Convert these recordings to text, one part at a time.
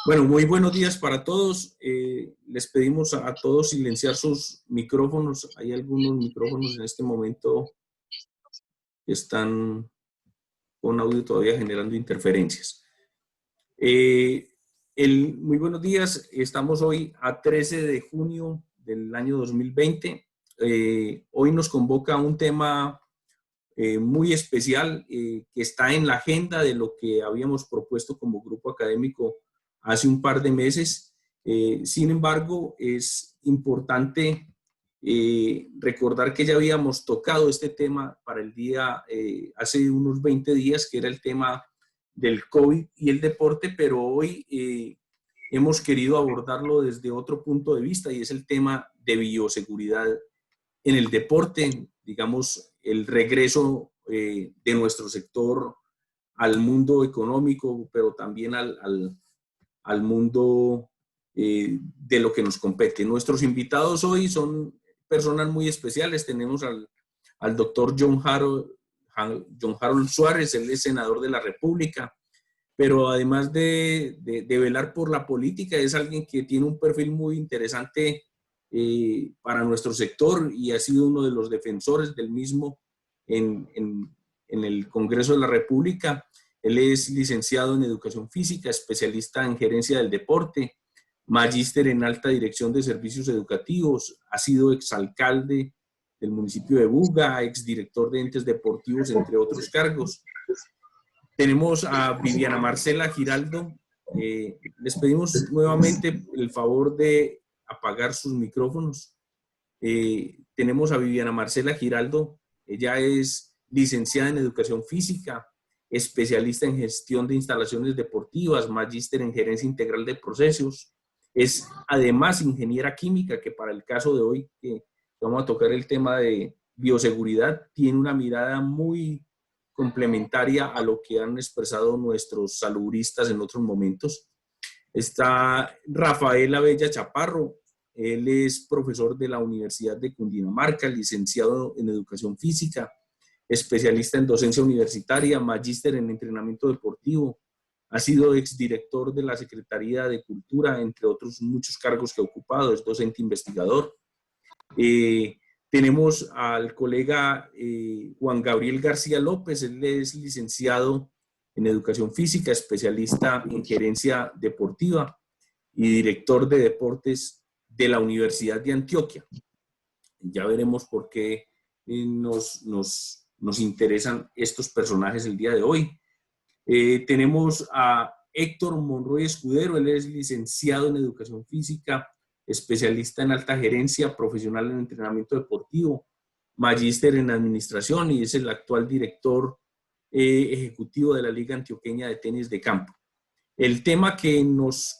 Bueno, muy buenos días para todos. Les pedimos a todos silenciar sus micrófonos. Hay algunos micrófonos en este momento que están con audio todavía generando interferencias. Muy buenos días. Estamos hoy a 13 de junio del año 2020. Hoy nos convoca un tema muy especial que está en la agenda de lo que habíamos propuesto como grupo académico hace un par de meses. Sin embargo, es importante recordar que ya habíamos tocado este tema para el día, hace unos 20 días, que era el tema del COVID y el deporte, pero hoy hemos querido abordarlo desde otro punto de vista y es el tema de bioseguridad en el deporte, digamos, el regreso de nuestro sector al mundo económico, pero también al mundo de lo que nos compete. Nuestros invitados hoy son personas muy especiales. Tenemos al doctor John Harold Suárez, él es senador de la República, pero además de velar por la política, es alguien que tiene un perfil muy interesante para nuestro sector y ha sido uno de los defensores del mismo en el Congreso de la República. Él es licenciado en Educación Física, especialista en Gerencia del Deporte, magíster en Alta Dirección de Servicios Educativos, ha sido exalcalde del municipio de Buga, exdirector de entes deportivos, entre otros cargos. Tenemos a Viviana Marcela Giraldo. Les pedimos nuevamente el favor de apagar sus micrófonos. Tenemos a Viviana Marcela Giraldo. Ella es licenciada en Educación Física, especialista en Gestión de Instalaciones Deportivas, magíster en Gerencia Integral de Procesos. Es además ingeniera química, que para el caso de hoy, que vamos a tocar el tema de bioseguridad, tiene una mirada muy complementaria a lo que han expresado nuestros salubristas en otros momentos. Está Rafael Abella Chaparro. Él es profesor de la Universidad de Cundinamarca, licenciado en Educación Física, especialista en docencia universitaria, magíster en entrenamiento deportivo. Ha sido exdirector de la Secretaría de Cultura, entre otros muchos cargos que ha ocupado. Es docente investigador. Tenemos al colega Juan Gabriel García López. Él es licenciado en Educación Física, especialista en Gerencia Deportiva y director de deportes de la Universidad de Antioquia. Ya veremos por qué nos interesan estos personajes el día de hoy. Tenemos a Héctor Monroy Escudero. Él es licenciado en Educación Física, especialista en alta gerencia, profesional en entrenamiento deportivo, magíster en administración y es el actual director ejecutivo de la Liga Antioqueña de Tenis de Campo. El tema que nos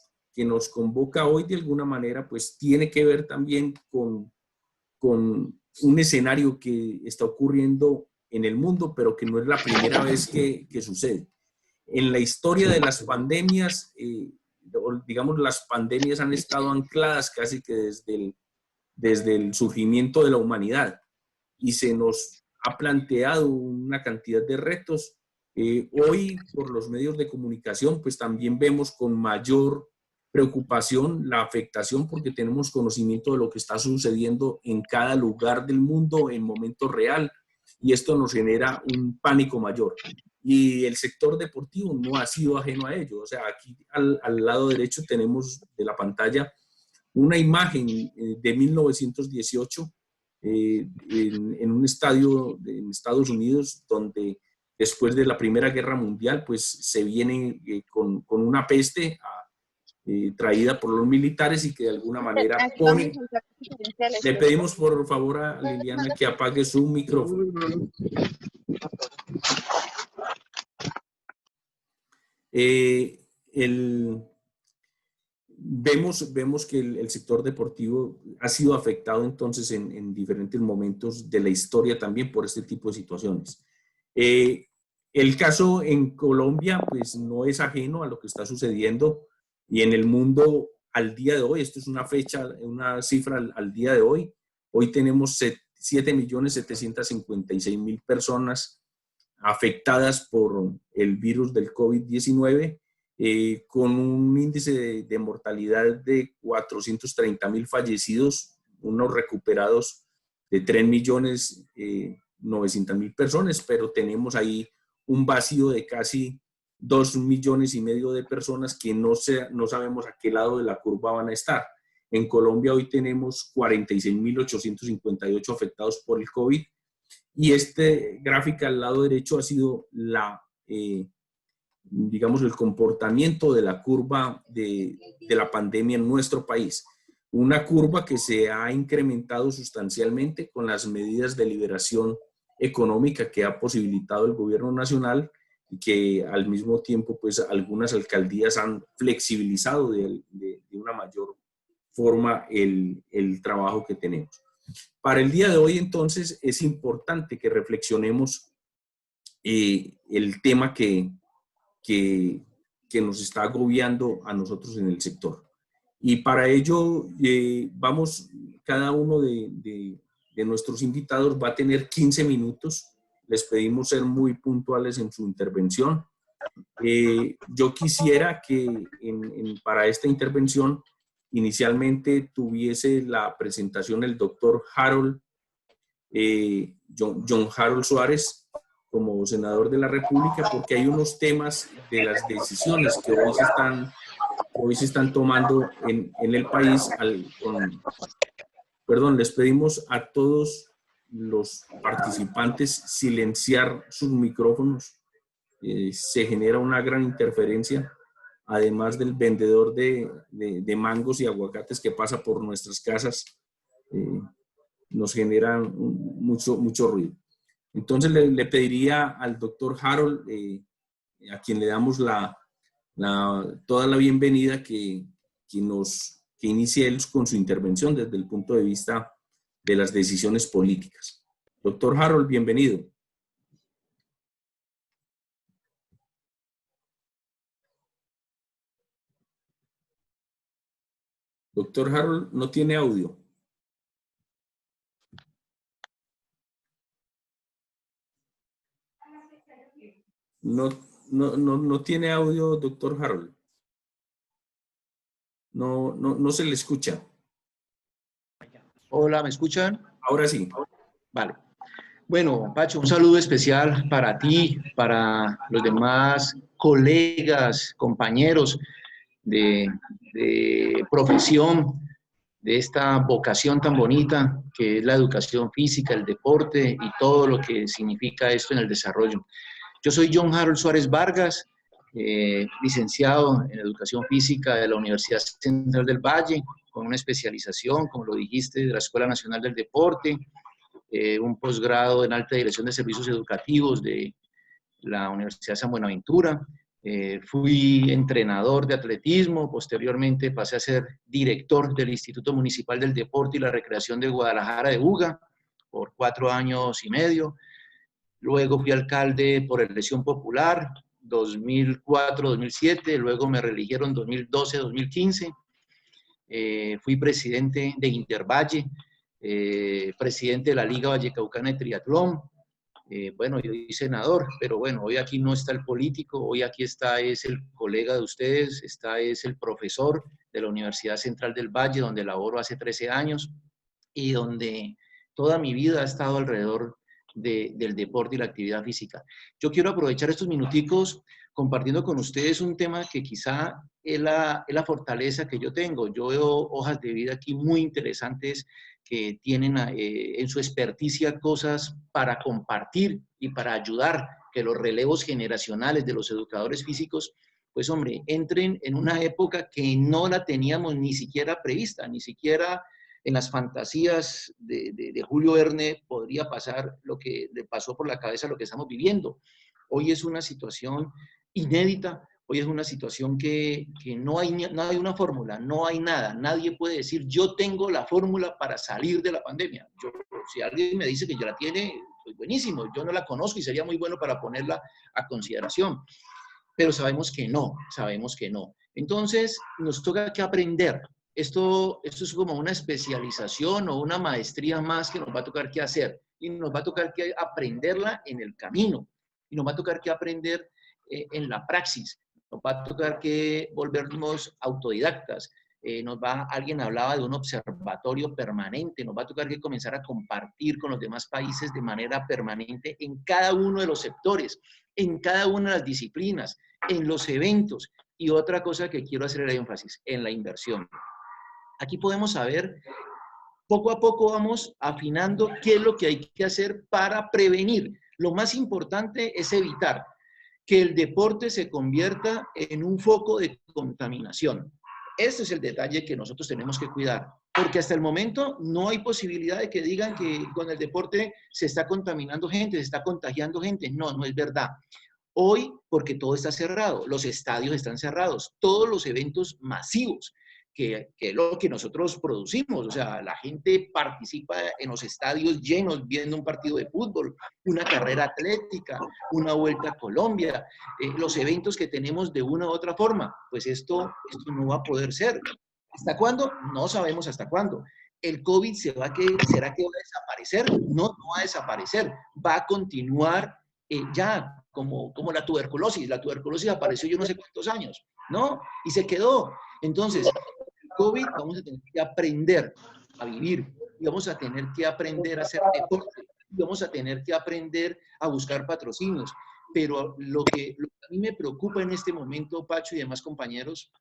convoca hoy de alguna manera pues tiene que ver también con un escenario que está ocurriendo en el mundo, pero que no es la primera vez que sucede. En la historia de las pandemias, digamos, las pandemias han estado ancladas casi que desde el surgimiento de la humanidad y se nos ha planteado una cantidad de retos. Hoy, por los medios de comunicación, pues también vemos con mayor preocupación la afectación porque tenemos conocimiento de lo que está sucediendo en cada lugar del mundo en momento real y esto nos genera un pánico mayor. Y el sector deportivo no ha sido ajeno a ello. O sea, aquí al lado derecho tenemos de la pantalla una imagen de 1918 en un estadio en Estados Unidos donde después de la Primera Guerra Mundial pues se viene con una peste traída por los militares y que de alguna manera pone... Le pedimos por favor a Liliana que apague su micrófono. Vemos que el sector deportivo ha sido afectado entonces en diferentes momentos de la historia también por este tipo de situaciones. El caso en Colombia pues no es ajeno a lo que está sucediendo y en el mundo al día de hoy. Esto es una fecha, una cifra al día de hoy. Hoy tenemos 7.756.000 personas afectadas por el virus del COVID-19 con un índice de mortalidad de 430.000 fallecidos, unos recuperados de 3.900.000 personas, pero tenemos ahí un vacío de casi 2,5 millones de personas que no sabemos a qué lado de la curva van a estar. En Colombia hoy tenemos 46.858 afectados por el COVID, y este gráfico al lado derecho ha sido digamos, el comportamiento de la curva de la pandemia en nuestro país. Una curva que se ha incrementado sustancialmente con las medidas de liberación económica que ha posibilitado el gobierno nacional, y que al mismo tiempo pues algunas alcaldías han flexibilizado de una mayor forma el trabajo que tenemos. Para el día de hoy, entonces, es importante que reflexionemos el tema que nos está agobiando a nosotros en el sector. Y para ello, cada uno de nuestros invitados va a tener 15 minutos. Les pedimos ser muy puntuales en su intervención. Yo quisiera que para esta intervención inicialmente tuviese la presentación el doctor Harold, John Harold Suárez, como senador de la República, porque hay unos temas de las decisiones que hoy se están tomando en el país. Les pedimos a todos los participantes silenciar sus micrófonos. Se genera una gran interferencia, además del vendedor de mangos y aguacates que pasa por nuestras casas. Nos generan mucho ruido. Entonces le pediría al doctor Harold, a quien le damos toda la bienvenida, que inicie él con su intervención desde el punto de vista de las decisiones políticas. Doctor Harold, bienvenido. Doctor Harold, no tiene audio. No tiene audio, doctor Harold. No se le escucha. Hola, ¿me escuchan? Ahora sí. Vale. Bueno, Pacho, un saludo especial para ti, para los demás colegas, compañeros de profesión, de esta vocación tan bonita que es la educación física, el deporte y todo lo que significa esto en el desarrollo. Yo soy John Harold Suárez Vargas, licenciado en Educación Física de la Universidad Central del Valle, con una especialización, como lo dijiste, de la Escuela Nacional del Deporte, un posgrado en Alta Dirección de Servicios Educativos de la Universidad de San Buenaventura. Fui entrenador de atletismo, posteriormente pasé a ser director del Instituto Municipal del Deporte y la Recreación de Guadalajara de Buga por 4 años y medio. Luego fui alcalde por elección popular, 2004-2007, luego me reeligieron 2012-2015. Fui presidente de Intervalle, presidente de la Liga Vallecaucana de Triatlón. Bueno, yo soy senador, pero bueno, hoy aquí no está el político, hoy aquí es el colega de ustedes, es el profesor de la Universidad Central del Valle, donde laboro hace 13 años y donde toda mi vida ha estado alrededor del deporte y la actividad física. Yo quiero aprovechar estos minuticos compartiendo con ustedes un tema que quizá es la fortaleza que yo tengo. Yo veo hojas de vida aquí muy interesantes que tienen en su experticia cosas para compartir y para ayudar que los relevos generacionales de los educadores físicos, pues hombre, entren en una época que no la teníamos ni siquiera prevista, ni siquiera en las fantasías de Julio Verne podría pasar lo que le pasó por la cabeza lo que estamos viviendo. Hoy es una situación inédita, hoy es una situación que no hay una fórmula, no hay nada. Nadie puede decir, yo tengo la fórmula para salir de la pandemia. Si alguien me dice que ya la tiene, pues buenísimo. Yo no la conozco y sería muy bueno para ponerla a consideración. Pero sabemos que no, sabemos que no. Entonces, nos toca que aprender. Esto es como una especialización o una maestría más que nos va a tocar que hacer. Y nos va a tocar que aprenderla en el camino. Y nos va a tocar que aprender en la praxis. nos va a tocar que volvernos autodidactas. Alguien hablaba de un observatorio permanente, nos va a tocar que comenzar a compartir con los demás países de manera permanente en cada uno de los sectores, en cada una de las disciplinas, en los eventos. Y otra cosa que quiero hacer el énfasis, en la inversión. Aquí podemos saber, poco a poco vamos afinando qué es lo que hay que hacer para prevenir. Lo más importante es evitar que el deporte se convierta en un foco de contaminación. Este es el detalle que nosotros tenemos que cuidar, porque hasta el momento no hay posibilidad de que digan que con el deporte se está contaminando gente, se está contagiando gente. No, no es verdad. Hoy, porque todo está cerrado, los estadios están cerrados, todos los eventos masivos, que es lo que nosotros producimos, o sea, la gente participa en los estadios llenos viendo un partido de fútbol, una carrera atlética, una vuelta a Colombia, los eventos que tenemos de una u otra forma, pues esto no va a poder ser. ¿Hasta cuándo? No sabemos hasta cuándo. ¿El COVID será que va a desaparecer? No, no va a desaparecer, va a continuar ya como la tuberculosis. La tuberculosis apareció yo no sé cuántos años, ¿no? Y se quedó. Entonces, el COVID vamos a tener que aprender a vivir, y vamos a tener que aprender a hacer deporte, y vamos a tener que aprender a buscar patrocinios. Pero lo que a mí me preocupa en este momento, Pacho y demás compañeros,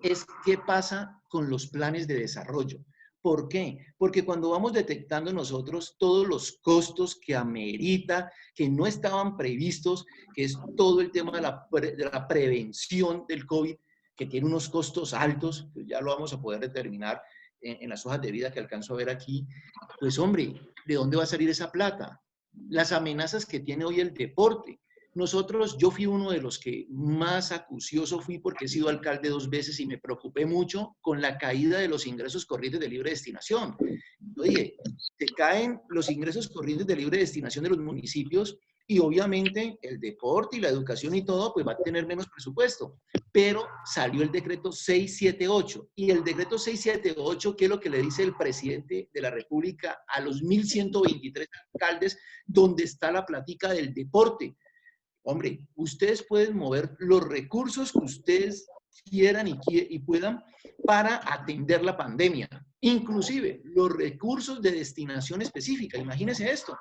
es qué pasa con los planes de desarrollo. ¿Por qué? Porque cuando vamos detectando nosotros todos los costos que amerita, que no estaban previstos, que es todo el tema de la prevención del COVID, que tiene unos costos altos, que ya lo vamos a poder determinar en las hojas de vida que alcanzo a ver aquí, pues hombre, ¿de dónde va a salir esa plata? Las amenazas que tiene hoy el deporte. Yo fui uno de los que más acucioso fui porque he sido alcalde 2 veces y me preocupé mucho con la caída de los ingresos corrientes de libre destinación. Oye, se caen los ingresos corrientes de libre destinación de los municipios y obviamente el deporte y la educación y todo, pues va a tener menos presupuesto. Pero salió el decreto 678 y el decreto 678, ¿qué es lo que le dice el presidente de la República a los 1.123 alcaldes donde está la plática del deporte? Hombre, ustedes pueden mover los recursos que ustedes quieran y puedan para atender la pandemia. Inclusive los recursos de destinación específica. Imagínense esto.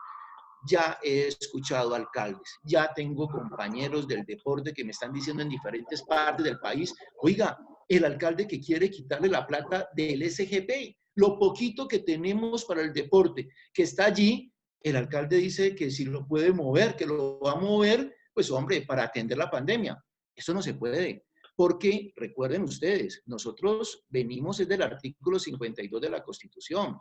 Ya he escuchado alcaldes, ya tengo compañeros del deporte que me están diciendo en diferentes partes del país, oiga, el alcalde que quiere quitarle la plata del SGP, lo poquito que tenemos para el deporte, que está allí, el alcalde dice que si lo puede mover, que lo va a mover, pues hombre, para atender la pandemia. Eso no se puede, porque recuerden ustedes, nosotros venimos desde el artículo 52 de la Constitución.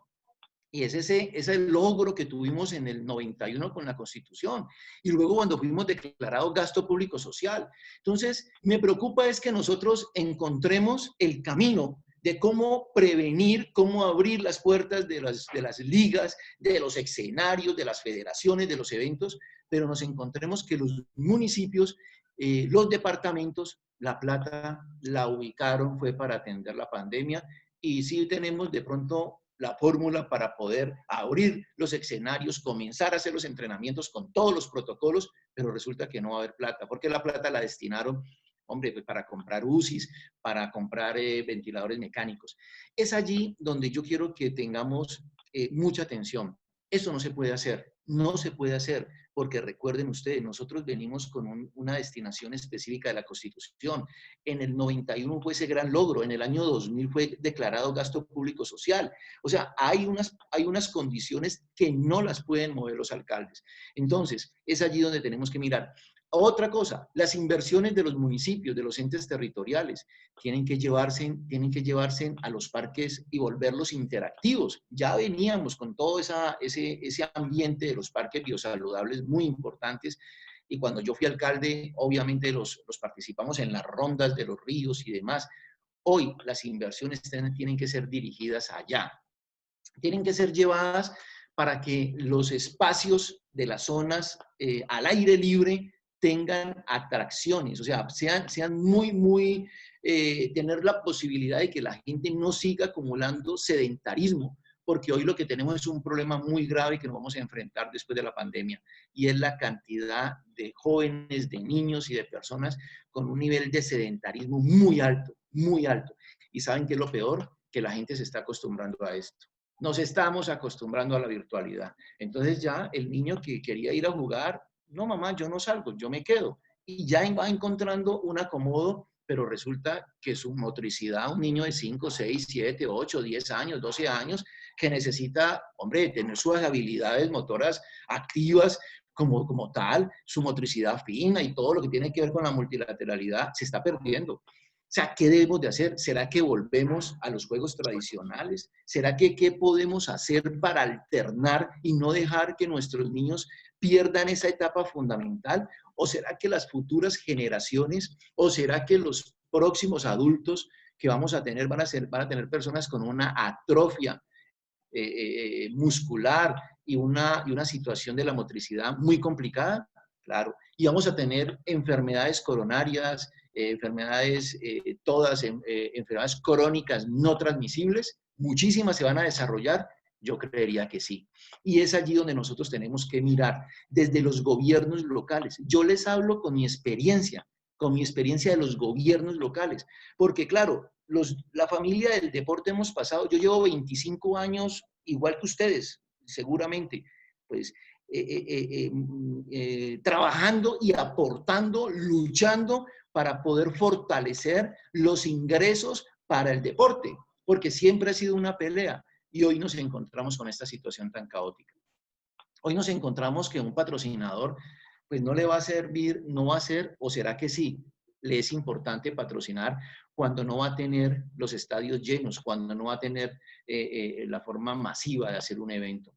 Y es ese logro que tuvimos en el 91 con la Constitución. Y luego cuando fuimos declarados gasto público social. Entonces, me preocupa es que nosotros encontremos el camino de cómo prevenir, cómo abrir las puertas de las ligas, de los escenarios, de las federaciones, de los eventos, pero nos encontremos que los municipios, los departamentos, la plata la ubicaron, fue para atender la pandemia. Y sí tenemos de pronto la fórmula para poder abrir los escenarios, comenzar a hacer los entrenamientos con todos los protocolos, pero resulta que no va a haber plata, porque la plata la destinaron, hombre, pues para comprar UCIs, para comprar ventiladores mecánicos. Es allí donde yo quiero que tengamos mucha atención. Eso no se puede hacer, no se puede hacer, porque recuerden ustedes, nosotros venimos con una destinación específica de la Constitución. En el 91 fue ese gran logro, en el año 2000 fue declarado gasto público social. O sea, hay unas condiciones que no las pueden mover los alcaldes. Entonces, es allí donde tenemos que mirar. Otra cosa, las inversiones de los municipios, de los entes territoriales, tienen que llevarse a los parques y volverlos interactivos. Ya veníamos con todo ese ambiente de los parques biosaludables muy importantes, y cuando yo fui alcalde, obviamente los participamos en las rondas de los ríos y demás. Hoy las inversiones tienen que ser dirigidas allá. Tienen que ser llevadas para que los espacios de las zonas al aire libre tengan atracciones, o sea, sean tener la posibilidad de que la gente no siga acumulando sedentarismo, porque hoy lo que tenemos es un problema muy grave que nos vamos a enfrentar después de la pandemia, y es la cantidad de jóvenes, de niños y de personas con un nivel de sedentarismo muy alto, muy alto. ¿Y saben qué es lo peor? Que la gente se está acostumbrando a esto. Nos estamos acostumbrando a la virtualidad. Entonces ya el niño que quería ir a jugar, no mamá, yo no salgo, yo me quedo. Y ya va encontrando un acomodo, pero resulta que su motricidad, un niño de 5, 6, 7, 8, 10 años, 12 años, que necesita, hombre, tener sus habilidades motoras activas como tal, su motricidad fina y todo lo que tiene que ver con la multilateralidad, se está perdiendo. O sea, ¿qué debemos de hacer? ¿Será que volvemos a los juegos tradicionales? ¿Será que qué podemos hacer para alternar y no dejar que nuestros niños pierdan esa etapa fundamental? ¿O será que las futuras generaciones, o será que los próximos adultos que vamos a tener van a tener personas con una atrofia muscular y una situación de la motricidad muy complicada? Claro. Y vamos a tener enfermedades coronarias, enfermedades, enfermedades crónicas no transmisibles, muchísimas se van a desarrollar. Yo creería que sí. Y es allí donde nosotros tenemos que mirar desde los gobiernos locales. Yo les hablo con mi experiencia de los gobiernos locales, porque claro, la familia del deporte hemos pasado, yo llevo 25 años igual que ustedes, seguramente, pues trabajando y aportando, luchando para poder fortalecer los ingresos para el deporte, porque siempre ha sido una pelea y hoy nos encontramos con esta situación tan caótica. Hoy nos encontramos que un patrocinador pues no le va a servir, no va a ser, o será que sí, le es importante patrocinar cuando no va a tener los estadios llenos, cuando no va a tener la forma masiva de hacer un evento.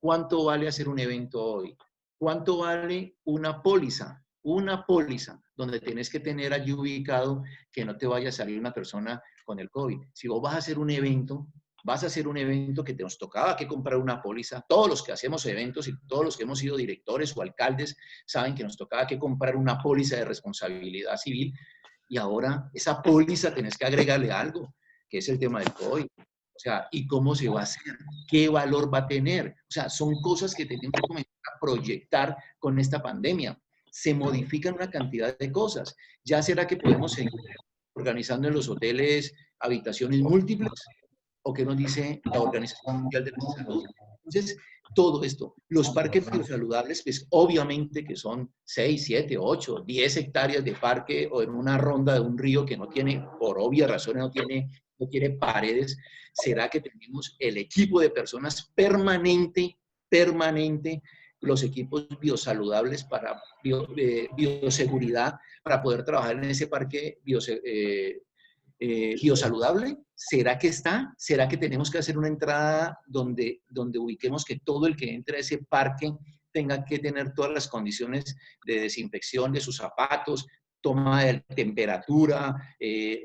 ¿Cuánto vale hacer un evento hoy? ¿Cuánto vale una póliza? Una póliza donde tienes que tener allí ubicado que no te vaya a salir una persona con el COVID. Si vos vas a hacer un evento, vas a hacer un evento que nos tocaba que comprar una póliza. Todos los que hacemos eventos y todos los que hemos sido directores o alcaldes saben que nos tocaba que comprar una póliza de responsabilidad civil, y ahora esa póliza tenés que agregarle algo, que es el tema del COVID. O sea, ¿y cómo se va a hacer? ¿Qué valor va a tener? O sea, son cosas que tenemos que comenzar a proyectar con esta pandemia. Se modifican una cantidad de cosas. ¿Ya será que podemos seguir organizando en los hoteles habitaciones múltiples? ¿O qué nos dice la Organización Mundial de la Salud? Entonces, todo esto, los parques biosaludables, pues obviamente que son 6, 7, 8, 10 hectáreas de parque, o en una ronda de un río que no tiene, por obvias razones, no tiene paredes. ¿Será que tenemos el equipo de personas permanente, los equipos biosaludables para bioseguridad, para poder trabajar en ese parque biosaludable? ¿Será que está? ¿Será que tenemos que hacer una entrada donde ubiquemos que todo el que entre a ese parque tenga que tener todas las condiciones de desinfección de sus zapatos, toma de temperatura,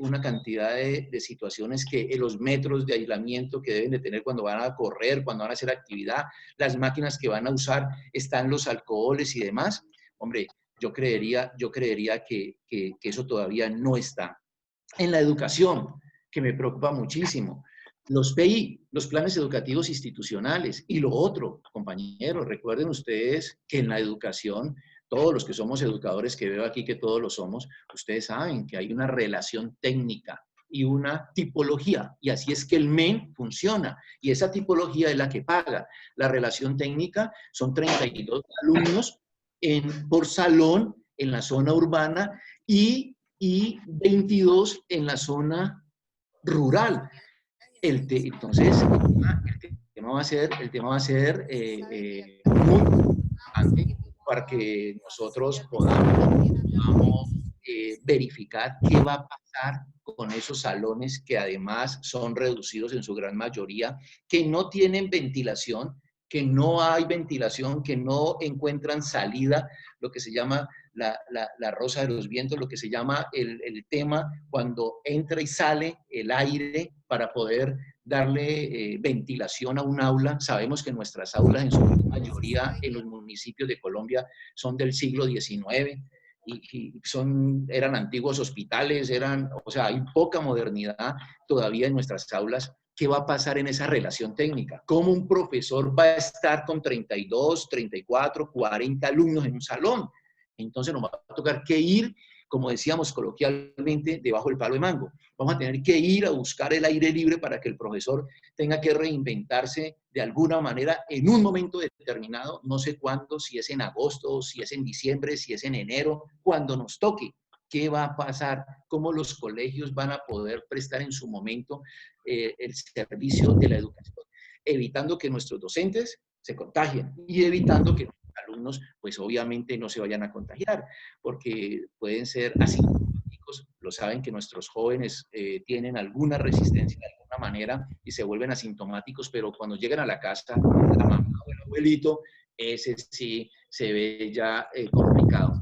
una cantidad de situaciones que los metros de aislamiento que deben de tener cuando van a correr, cuando van a hacer actividad, las máquinas que van a usar, están los alcoholes y demás? Hombre, yo creería que eso todavía no está. En la educación, que me preocupa muchísimo, los PI, los planes educativos institucionales. Y lo otro, compañeros, recuerden ustedes que en la educación, todos los que somos educadores, que veo aquí que todos lo somos, ustedes saben que hay una relación técnica y una tipología, y así es que el MEN funciona, y esa tipología es la que paga. La relación técnica son 32 alumnos por salón en la zona urbana y 22 en la zona rural. Entonces, el tema va a ser muy importante para que nosotros podamos verificar qué va a pasar con esos salones que además son reducidos en su gran mayoría, que no tienen ventilación, que no hay ventilación, que no encuentran salida, lo que se llama la rosa de los vientos, lo que se llama el tema cuando entra y sale el aire para poder darle ventilación a un aula. Sabemos que nuestras aulas en su mayoría en los municipios de Colombia son del siglo XIX y eran antiguos hospitales, o sea, hay poca modernidad todavía en nuestras aulas. ¿qué va a pasar en esa relación técnica? ¿Cómo un profesor va a estar con 32, 34, 40 alumnos en un salón? Entonces nos va a tocar que ir, como decíamos coloquialmente, debajo del palo de mango. Vamos a tener que ir a buscar el aire libre para que el profesor tenga que reinventarse de alguna manera en un momento determinado, no sé cuándo, si es en agosto, si es en diciembre, si es en enero, cuando nos toque. ¿Qué va a pasar? ¿Cómo los colegios van a poder prestar en su momento el servicio de la educación? Evitando que nuestros docentes se contagien y evitando que los alumnos, pues obviamente no se vayan a contagiar, porque pueden ser asintomáticos. Lo saben que nuestros jóvenes tienen alguna resistencia de alguna manera y se vuelven asintomáticos, pero cuando llegan a la casa, la mamá o el abuelito, ese sí se ve ya complicado.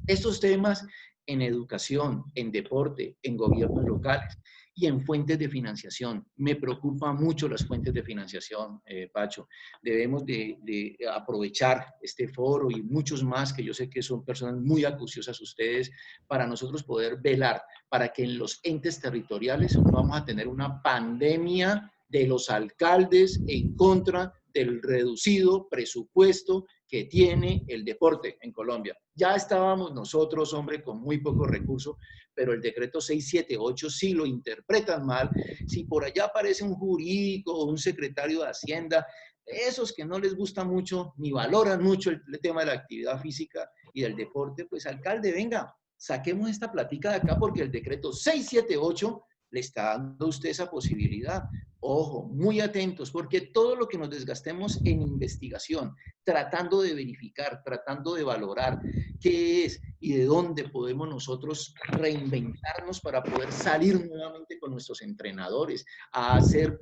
Estos temas en educación, en deporte, en gobiernos locales y en fuentes de financiación. Me preocupan mucho las fuentes de financiación, Pacho. Debemos de aprovechar este foro y muchos más, que yo sé que son personas muy acuciosas ustedes, para nosotros poder velar para que en los entes territoriales no vamos a tener una pandemia de los alcaldes en contra del reducido presupuesto que tiene el deporte en Colombia. Ya estábamos nosotros, hombre, con muy pocos recursos, pero el decreto 678 sí lo interpretan mal. Si por allá aparece un jurídico o un secretario de Hacienda, esos que no les gusta mucho ni valoran mucho el tema de la actividad física y del deporte, pues alcalde, venga, saquemos esta platica de acá porque el decreto 678 le está dando a usted esa posibilidad. Ojo, muy atentos, porque todo lo que nos desgastemos en investigación, tratando de verificar, tratando de valorar qué es y de dónde podemos nosotros reinventarnos para poder salir nuevamente con nuestros entrenadores a hacer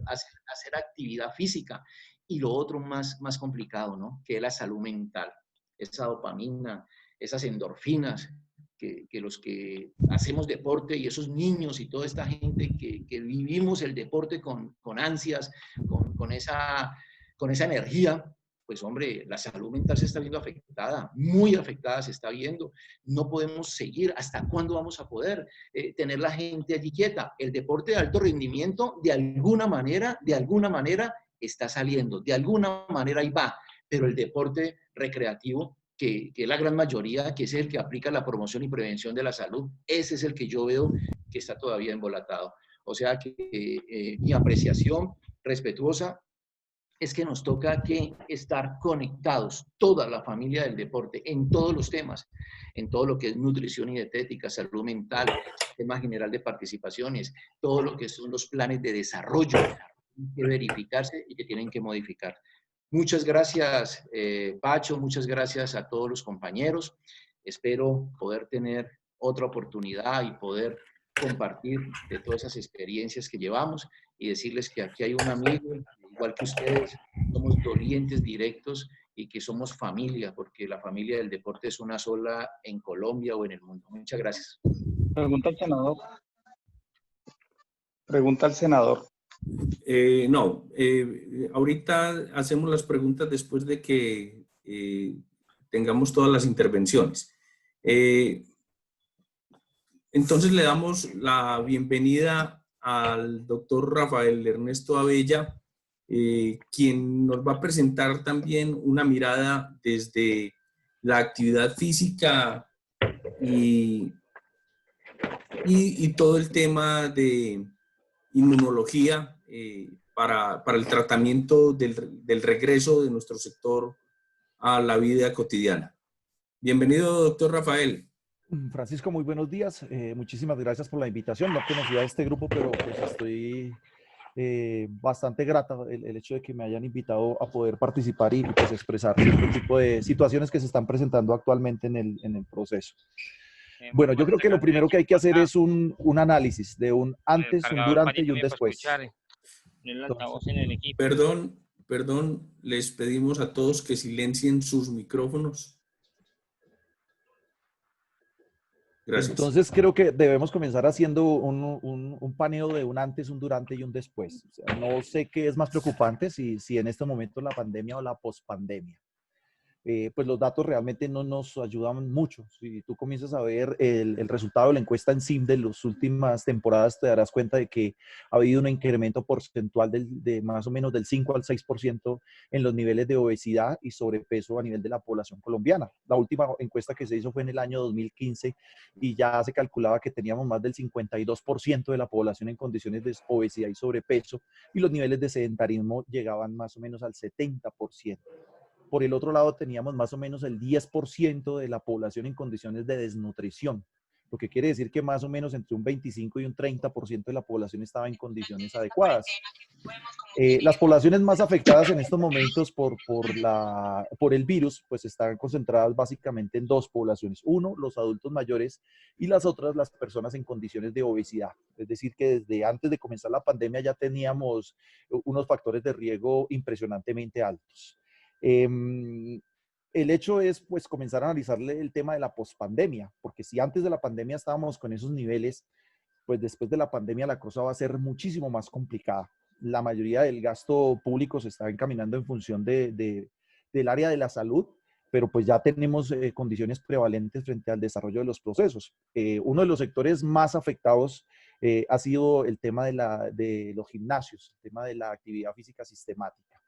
actividad física. Y lo otro más complicado, ¿no? Que es la salud mental, esa dopamina, esas endorfinas, que los que hacemos deporte y esos niños y toda esta gente que vivimos el deporte con ansias, con esa energía, pues hombre, la salud mental se está viendo afectada, muy afectada se está viendo. No podemos seguir. ¿Hasta cuándo vamos a poder tener la gente allí quieta? El deporte de alto rendimiento, de alguna manera, está saliendo, de alguna manera ahí va, pero el deporte recreativo, que es la gran mayoría, que es el que aplica la promoción y prevención de la salud, ese es el que yo veo que está todavía embolatado. O sea que mi apreciación respetuosa es que nos toca que estar conectados, toda la familia del deporte, en todos los temas, en todo lo que es nutrición y dietética, salud mental, tema general de participaciones, todo lo que son los planes de desarrollo, que verificarse y que tienen que modificar. Muchas gracias, Pacho, muchas gracias a todos los compañeros. Espero poder tener otra oportunidad y poder compartir de todas esas experiencias que llevamos y decirles que aquí hay un amigo, igual que ustedes, somos dolientes directos y que somos familia, porque la familia del deporte es una sola en Colombia o en el mundo. Muchas gracias. Pregunta al senador. Pregunta al senador. No, ahorita hacemos las preguntas después de que tengamos todas las intervenciones. Entonces le damos la bienvenida al doctor Rafael Ernesto Abella, quien nos va a presentar también una mirada desde la actividad física y todo el tema de inmunología para el tratamiento del regreso de nuestro sector a la vida cotidiana. Bienvenido, doctor Rafael. Francisco, muy buenos días. Muchísimas gracias por la invitación. No conocía este grupo, pero pues estoy bastante grata el hecho de que me hayan invitado a poder participar y pues expresar este tipo de situaciones que se están presentando actualmente en el proceso. Bueno, yo creo que lo primero que hay que hacer es un análisis de un antes, un durante y un después. Perdón, les pedimos a todos que silencien sus micrófonos. Gracias. Entonces creo que debemos comenzar haciendo un paneo de un antes, un durante y un después. O sea, no sé qué es más preocupante, si en este momento la pandemia o la pospandemia. pues los datos realmente no nos ayudan mucho. Si tú comienzas a ver el resultado de la encuesta en SIM de las últimas temporadas, te darás cuenta de que ha habido un incremento porcentual de más o menos del 5 al 6% en los niveles de obesidad y sobrepeso a nivel de la población colombiana. La última encuesta que se hizo fue en el año 2015 y ya se calculaba que teníamos más del 52% de la población en condiciones de obesidad y sobrepeso, y los niveles de sedentarismo llegaban más o menos al 70%. Por el otro lado, teníamos más o menos el 10% de la población en condiciones de desnutrición, lo que quiere decir que más o menos entre un 25 y un 30% de la población estaba en condiciones adecuadas. Las poblaciones más afectadas en estos momentos por el virus, pues están concentradas básicamente en dos poblaciones. Uno, los adultos mayores, y las otras, las personas en condiciones de obesidad. Es decir, que desde antes de comenzar la pandemia ya teníamos unos factores de riesgo impresionantemente altos. El hecho es, pues, comenzar a analizarle el tema de la pospandemia, porque si antes de la pandemia estábamos con esos niveles, pues después de la pandemia la cosa va a ser muchísimo más complicada. La mayoría del gasto público se está encaminando en función del área de la salud, pero pues ya tenemos condiciones prevalentes frente al desarrollo de los procesos. Uno de los sectores más afectados ha sido el tema de los gimnasios, el tema de la actividad física sistemática.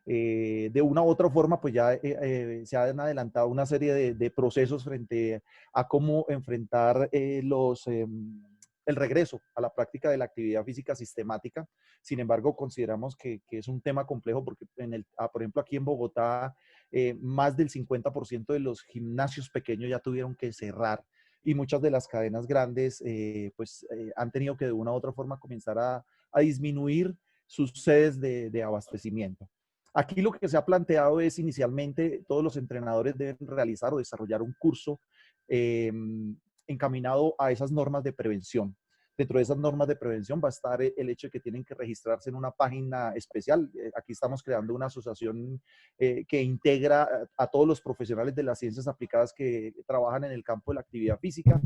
De una u otra forma, pues ya se han adelantado una serie de procesos frente a cómo enfrentar el regreso a la práctica de la actividad física sistemática. Sin embargo, consideramos que es un tema complejo porque, por ejemplo, aquí en Bogotá, más del 50% de los gimnasios pequeños ya tuvieron que cerrar, y muchas de las cadenas grandes han tenido que de una u otra forma comenzar a disminuir sus sedes de abastecimiento. Aquí lo que se ha planteado es inicialmente todos los entrenadores deben realizar o desarrollar un curso encaminado a esas normas de prevención. Dentro de esas normas de prevención va a estar el hecho de que tienen que registrarse en una página especial. Aquí estamos creando una asociación que integra a todos los profesionales de las ciencias aplicadas que trabajan en el campo de la actividad física.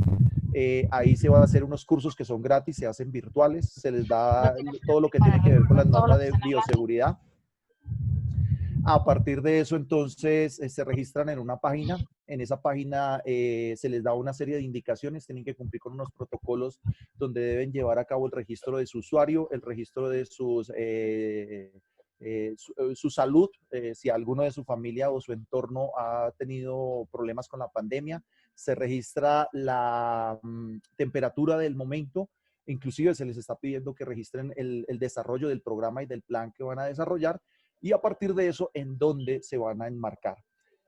Ahí se van a hacer unos cursos que son gratis, se hacen virtuales, se les da todo lo que tiene que ver con las normas de bioseguridad. A partir de eso, entonces, se registran en una página. En esa página se les da una serie de indicaciones. Tienen que cumplir con unos protocolos donde deben llevar a cabo el registro de su usuario, el registro de su salud, si alguno de su familia o su entorno ha tenido problemas con la pandemia. Se registra la temperatura del momento. Inclusive se les está pidiendo que registren el desarrollo del programa y del plan que van a desarrollar, y a partir de eso, en dónde se van a enmarcar.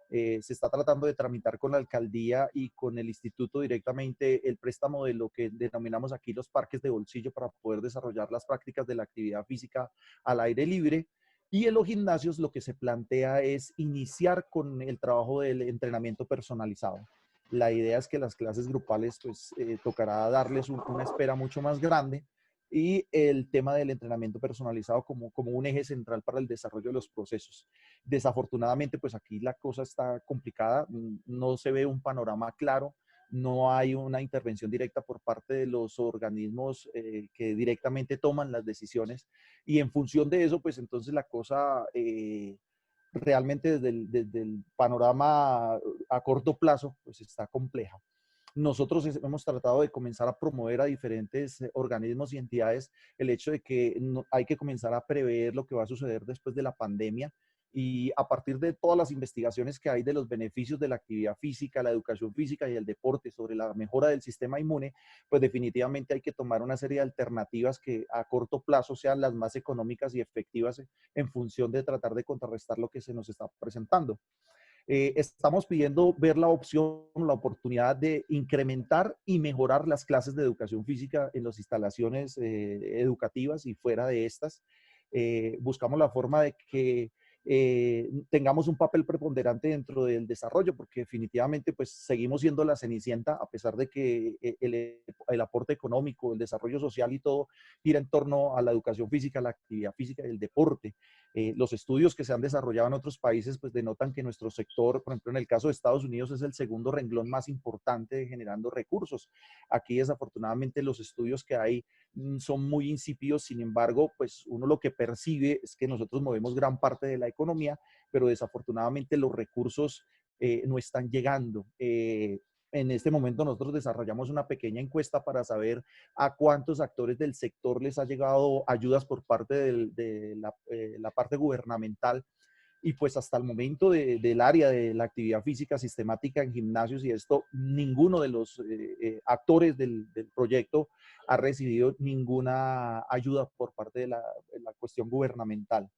Se está tratando de tramitar con la alcaldía y con el instituto directamente el préstamo de lo que denominamos aquí los parques de bolsillo para poder desarrollar las prácticas de la actividad física al aire libre. Y en los gimnasios lo que se plantea es iniciar con el trabajo del entrenamiento personalizado. La idea es que las clases grupales, pues, tocará darles una espera mucho más grande, y el tema del entrenamiento personalizado como un eje central para el desarrollo de los procesos. Desafortunadamente, pues aquí la cosa está complicada, no se ve un panorama claro, no hay una intervención directa por parte de los organismos que directamente toman las decisiones, y en función de eso, pues entonces la cosa realmente desde el panorama a corto plazo, pues está compleja. Nosotros hemos tratado de comenzar a promover a diferentes organismos y entidades el hecho de que hay que comenzar a prever lo que va a suceder después de la pandemia, y a partir de todas las investigaciones que hay de los beneficios de la actividad física, la educación física y el deporte sobre la mejora del sistema inmune, pues definitivamente hay que tomar una serie de alternativas que a corto plazo sean las más económicas y efectivas en función de tratar de contrarrestar lo que se nos está presentando. Estamos pidiendo ver la opción, la oportunidad de incrementar y mejorar las clases de educación física en las instalaciones educativas y fuera de estas. Buscamos la forma de que tengamos un papel preponderante dentro del desarrollo, porque definitivamente pues seguimos siendo la cenicienta, a pesar de que el aporte económico, el desarrollo social y todo gira en torno a la educación física, la actividad física y el deporte. Los estudios que se han desarrollado en otros países pues denotan que nuestro sector, por ejemplo en el caso de Estados Unidos, es el segundo renglón más importante generando recursos. Aquí desafortunadamente los estudios que hay son muy insípidos. Sin embargo, pues uno lo que percibe es que nosotros movemos gran parte de la economía, pero desafortunadamente los recursos no están llegando. En este momento nosotros desarrollamos una pequeña encuesta para saber a cuántos actores del sector les ha llegado ayudas por parte de la parte gubernamental. Y pues hasta el momento del área de la actividad física sistemática en gimnasios y esto, ninguno de los actores del proyecto ha recibido ninguna ayuda por parte de la cuestión gubernamental.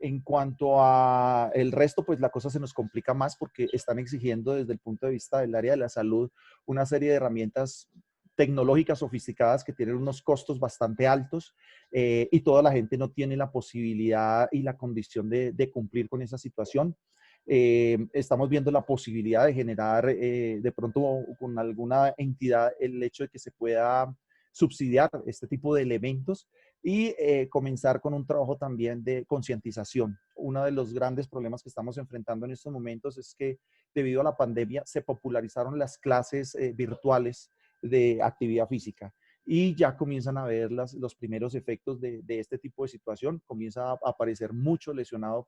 En cuanto a el resto, pues la cosa se nos complica más porque están exigiendo desde el punto de vista del área de la salud una serie de herramientas tecnológicas sofisticadas que tienen unos costos bastante altos y toda la gente no tiene la posibilidad y la condición de cumplir con esa situación. Estamos viendo la posibilidad de generar de pronto con alguna entidad el hecho de que se pueda subsidiar este tipo de elementos y comenzar con un trabajo también de concientización. Uno de los grandes problemas que estamos enfrentando en estos momentos es que debido a la pandemia se popularizaron las clases virtuales de actividad física y ya comienzan a ver los primeros efectos de este tipo de situación. Comienza a aparecer mucho lesionado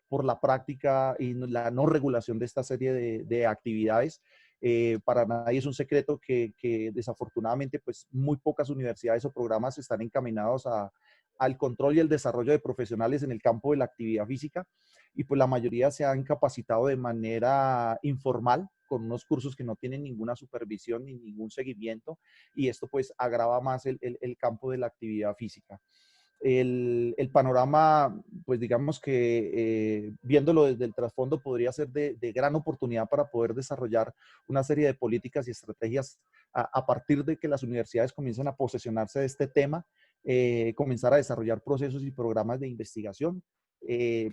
por la práctica y la no regulación de esta serie de actividades. Para nadie es un secreto que desafortunadamente pues muy pocas universidades o programas están encaminados al control y el desarrollo de profesionales en el campo de la actividad física y pues la mayoría se han capacitado de manera informal con unos cursos que no tienen ninguna supervisión ni ningún seguimiento y esto pues agrava más el campo de la actividad física. El panorama, pues digamos que viéndolo desde el trasfondo podría ser de gran oportunidad para poder desarrollar una serie de políticas y estrategias a partir de que las universidades comiencen a posesionarse de este tema, comenzar a desarrollar procesos y programas de investigación.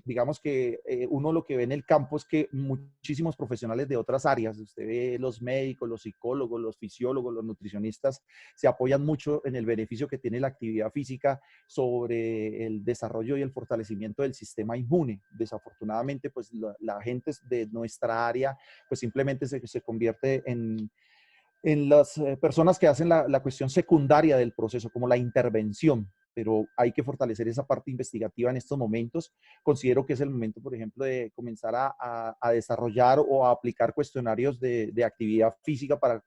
Digamos que uno lo que ve en el campo es que muchísimos profesionales de otras áreas, usted ve los médicos, los psicólogos, los fisiólogos, los nutricionistas, se apoyan mucho en el beneficio que tiene la actividad física sobre el desarrollo y el fortalecimiento del sistema inmune. Desafortunadamente, pues la gente de nuestra área, pues simplemente se convierte en las personas que hacen la cuestión secundaria del proceso, como la intervención, pero hay que fortalecer esa parte investigativa en estos momentos. Considero que es el momento, por ejemplo, de comenzar a desarrollar o a aplicar cuestionarios de actividad física para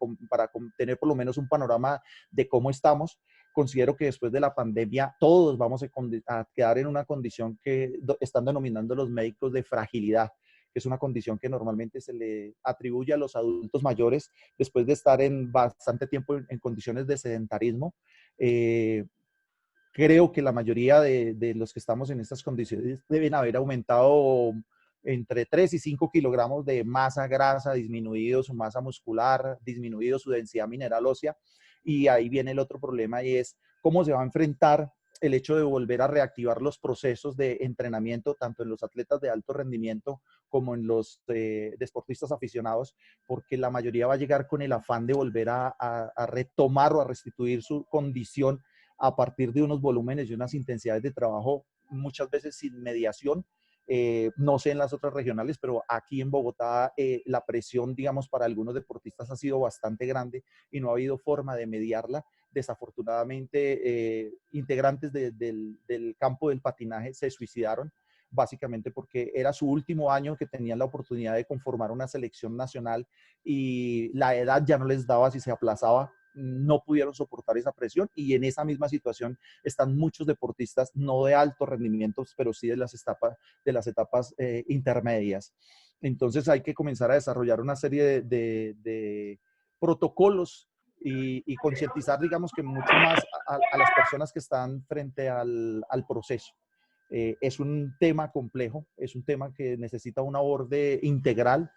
tener por lo menos un panorama de cómo estamos. Considero que después de la pandemia todos vamos a quedar en una condición que están denominando los médicos de fragilidad, que es una condición que normalmente se le atribuye a los adultos mayores después de estar en bastante tiempo en condiciones de sedentarismo. Creo que la mayoría de los que estamos en estas condiciones deben haber aumentado entre 3 y 5 kilogramos de masa grasa, disminuido su masa muscular, disminuido su densidad mineral ósea. Y ahí viene el otro problema y es cómo se va a enfrentar el hecho de volver a reactivar los procesos de entrenamiento, tanto en los atletas de alto rendimiento como en los deportistas aficionados, porque la mayoría va a llegar con el afán de volver a retomar o a restituir su condición a partir de unos volúmenes y unas intensidades de trabajo muchas veces sin mediación. No sé en las otras regionales, pero aquí en Bogotá la presión, digamos, para algunos deportistas ha sido bastante grande y no ha habido forma de mediarla. Desafortunadamente, integrantes del campo del patinaje se suicidaron, básicamente porque era su último año que tenían la oportunidad de conformar una selección nacional y la edad ya no les daba si se aplazaba. No pudieron soportar esa presión y en esa misma situación están muchos deportistas, no de alto rendimiento, pero sí de las etapas intermedias. Entonces hay que comenzar a desarrollar una serie de protocolos y concientizar, digamos que mucho más a las personas que están frente al proceso. Es un tema complejo, es un tema que necesita un aborde integral,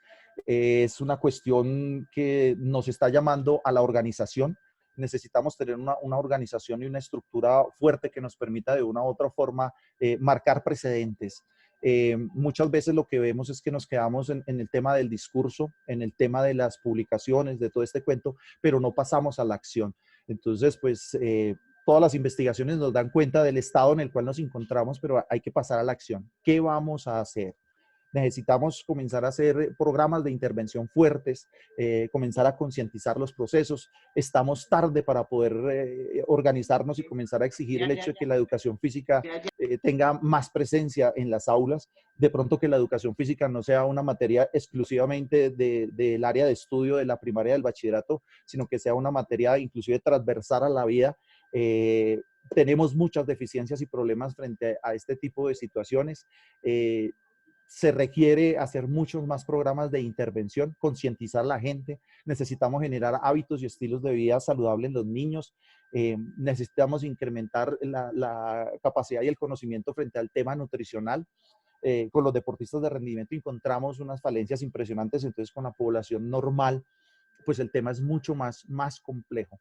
es una cuestión que nos está llamando a la organización. Necesitamos tener una organización y una estructura fuerte que nos permita de una u otra forma marcar precedentes. Muchas veces lo que vemos es que nos quedamos en el tema del discurso, en el tema de las publicaciones, de todo este cuento, pero no pasamos a la acción. Entonces, pues todas las investigaciones nos dan cuenta del estado en el cual nos encontramos, pero hay que pasar a la acción. ¿Qué vamos a hacer? Necesitamos comenzar a hacer programas de intervención fuertes, comenzar a concientizar los procesos. Estamos tarde para poder organizarnos y comenzar a exigir el hecho de que la educación física tenga más presencia en las aulas. De pronto que la educación física no sea una materia exclusivamente del área de estudio de la primaria del bachillerato, sino que sea una materia inclusive transversal a la vida. Tenemos muchas deficiencias y problemas frente a este tipo de situaciones. Se requiere hacer muchos más programas de intervención, concientizar a la gente. Necesitamos generar hábitos y estilos de vida saludables en los niños. Necesitamos incrementar la capacidad y el conocimiento frente al tema nutricional. Con los deportistas de rendimiento encontramos unas falencias impresionantes, entonces con la población normal, pues el tema es mucho más complejo.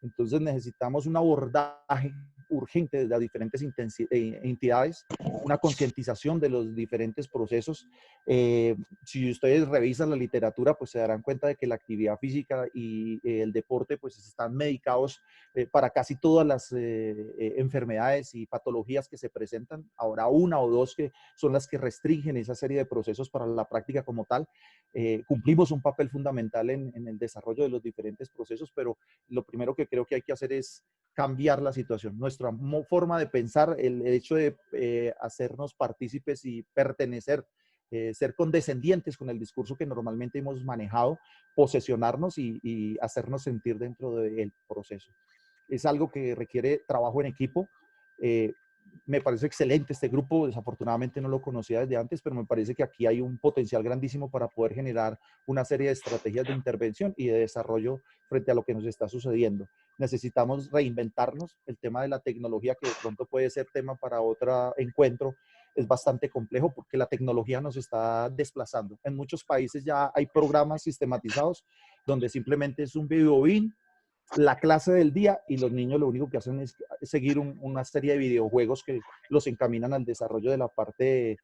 Entonces necesitamos un abordaje urgente de las diferentes entidades, una concientización de los diferentes procesos. Si ustedes revisan la literatura, pues se darán cuenta de que la actividad física y el deporte pues están medicados para casi todas las enfermedades y patologías que se presentan. Ahora una o dos que son las que restringen esa serie de procesos para la práctica como tal. Cumplimos un papel fundamental en el desarrollo de los diferentes procesos, pero lo primero que creo que hay que hacer es cambiar la situación. Nuestra forma de pensar, el hecho de hacernos partícipes y pertenecer, ser condescendientes con el discurso que normalmente hemos manejado, posesionarnos y hacernos sentir dentro del proceso. Es algo que requiere trabajo en equipo. Me parece excelente este grupo, desafortunadamente no lo conocía desde antes, pero me parece que aquí hay un potencial grandísimo para poder generar una serie de estrategias de intervención y de desarrollo frente a lo que nos está sucediendo. Necesitamos reinventarnos. El tema de la tecnología, que de pronto puede ser tema para otro encuentro, es bastante complejo porque la tecnología nos está desplazando. En muchos países ya hay programas sistematizados donde simplemente es un video bin, la clase del día, y los niños lo único que hacen es seguir una serie de videojuegos que los encaminan al desarrollo de la parte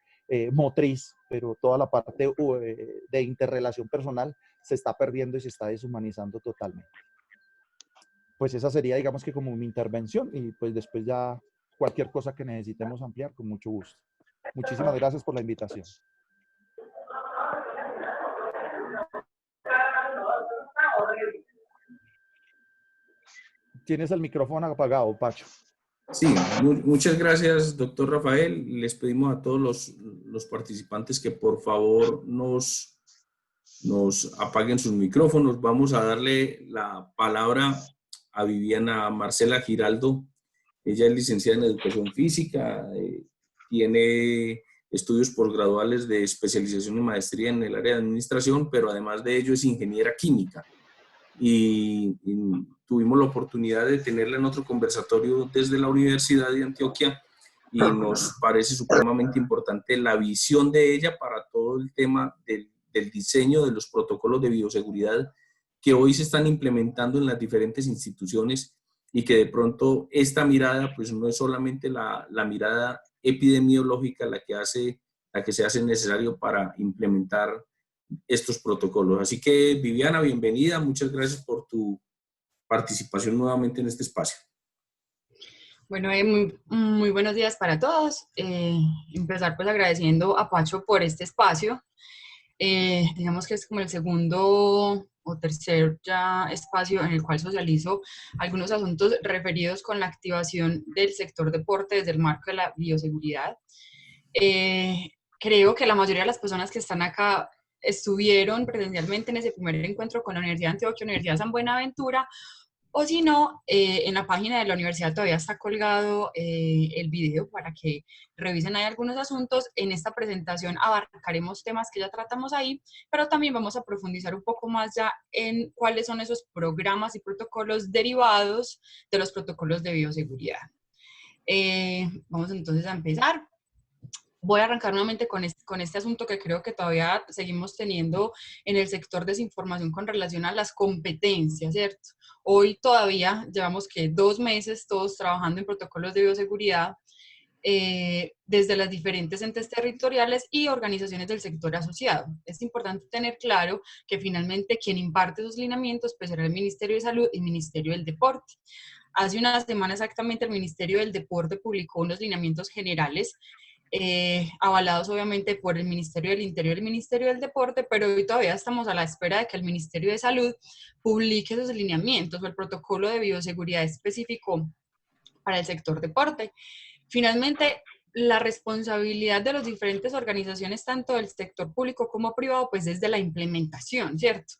motriz, pero toda la parte de interrelación personal se está perdiendo y se está deshumanizando totalmente. Pues esa sería, digamos que como mi intervención, y pues después ya cualquier cosa que necesitemos ampliar, con mucho gusto. Muchísimas gracias por la invitación. Tienes el micrófono apagado, Pacho. Sí, muchas gracias, doctor Rafael. Les pedimos a todos los participantes que por favor nos apaguen sus micrófonos. Vamos a darle la palabra a Viviana Marcela Giraldo. Ella es licenciada en Educación Física, tiene estudios posgraduales de especialización y maestría en el área de administración, pero además de ello es ingeniera química. Y tuvimos la oportunidad de tenerla en otro conversatorio desde la Universidad de Antioquia y nos parece supremamente importante la visión de ella para todo el tema del diseño de los protocolos de bioseguridad que hoy se están implementando en las diferentes instituciones, y que de pronto esta mirada pues no es solamente la mirada epidemiológica la que se hace necesario para implementar estos protocolos. Así que, Viviana, bienvenida. Muchas gracias por tu participación nuevamente en este espacio. Bueno, muy buenos días para todos. Empezar pues agradeciendo a Pacho por este espacio. Digamos que es como el segundo o tercer ya espacio en el cual socializo algunos asuntos referidos con la activación del sector deporte desde el marco de la bioseguridad. Creo que la mayoría de las personas que están acá estuvieron presencialmente en ese primer encuentro con la Universidad de Antioquia, Universidad San Buenaventura, o si no, en la página de la universidad todavía está colgado el video para que revisen ahí algunos asuntos. En esta presentación abarcaremos temas que ya tratamos ahí, pero también vamos a profundizar un poco más ya en cuáles son esos programas y protocolos derivados de los protocolos de bioseguridad. Vamos entonces a empezar. Voy a arrancar nuevamente con este asunto que creo que todavía seguimos teniendo en el sector desinformación con relación a las competencias, ¿cierto? Hoy todavía llevamos que 2 meses todos trabajando en protocolos de bioseguridad desde las diferentes entes territoriales y organizaciones del sector asociado. Es importante tener claro que finalmente quien imparte esos lineamientos pues será el Ministerio de Salud y el Ministerio del Deporte. Hace una semana exactamente el Ministerio del Deporte publicó unos lineamientos generales avalados obviamente por el Ministerio del Interior y el Ministerio del Deporte, pero hoy todavía estamos a la espera de que el Ministerio de Salud publique esos lineamientos o el protocolo de bioseguridad específico para el sector deporte. Finalmente, la responsabilidad de las diferentes organizaciones, tanto del sector público como privado, pues es de la implementación, ¿cierto?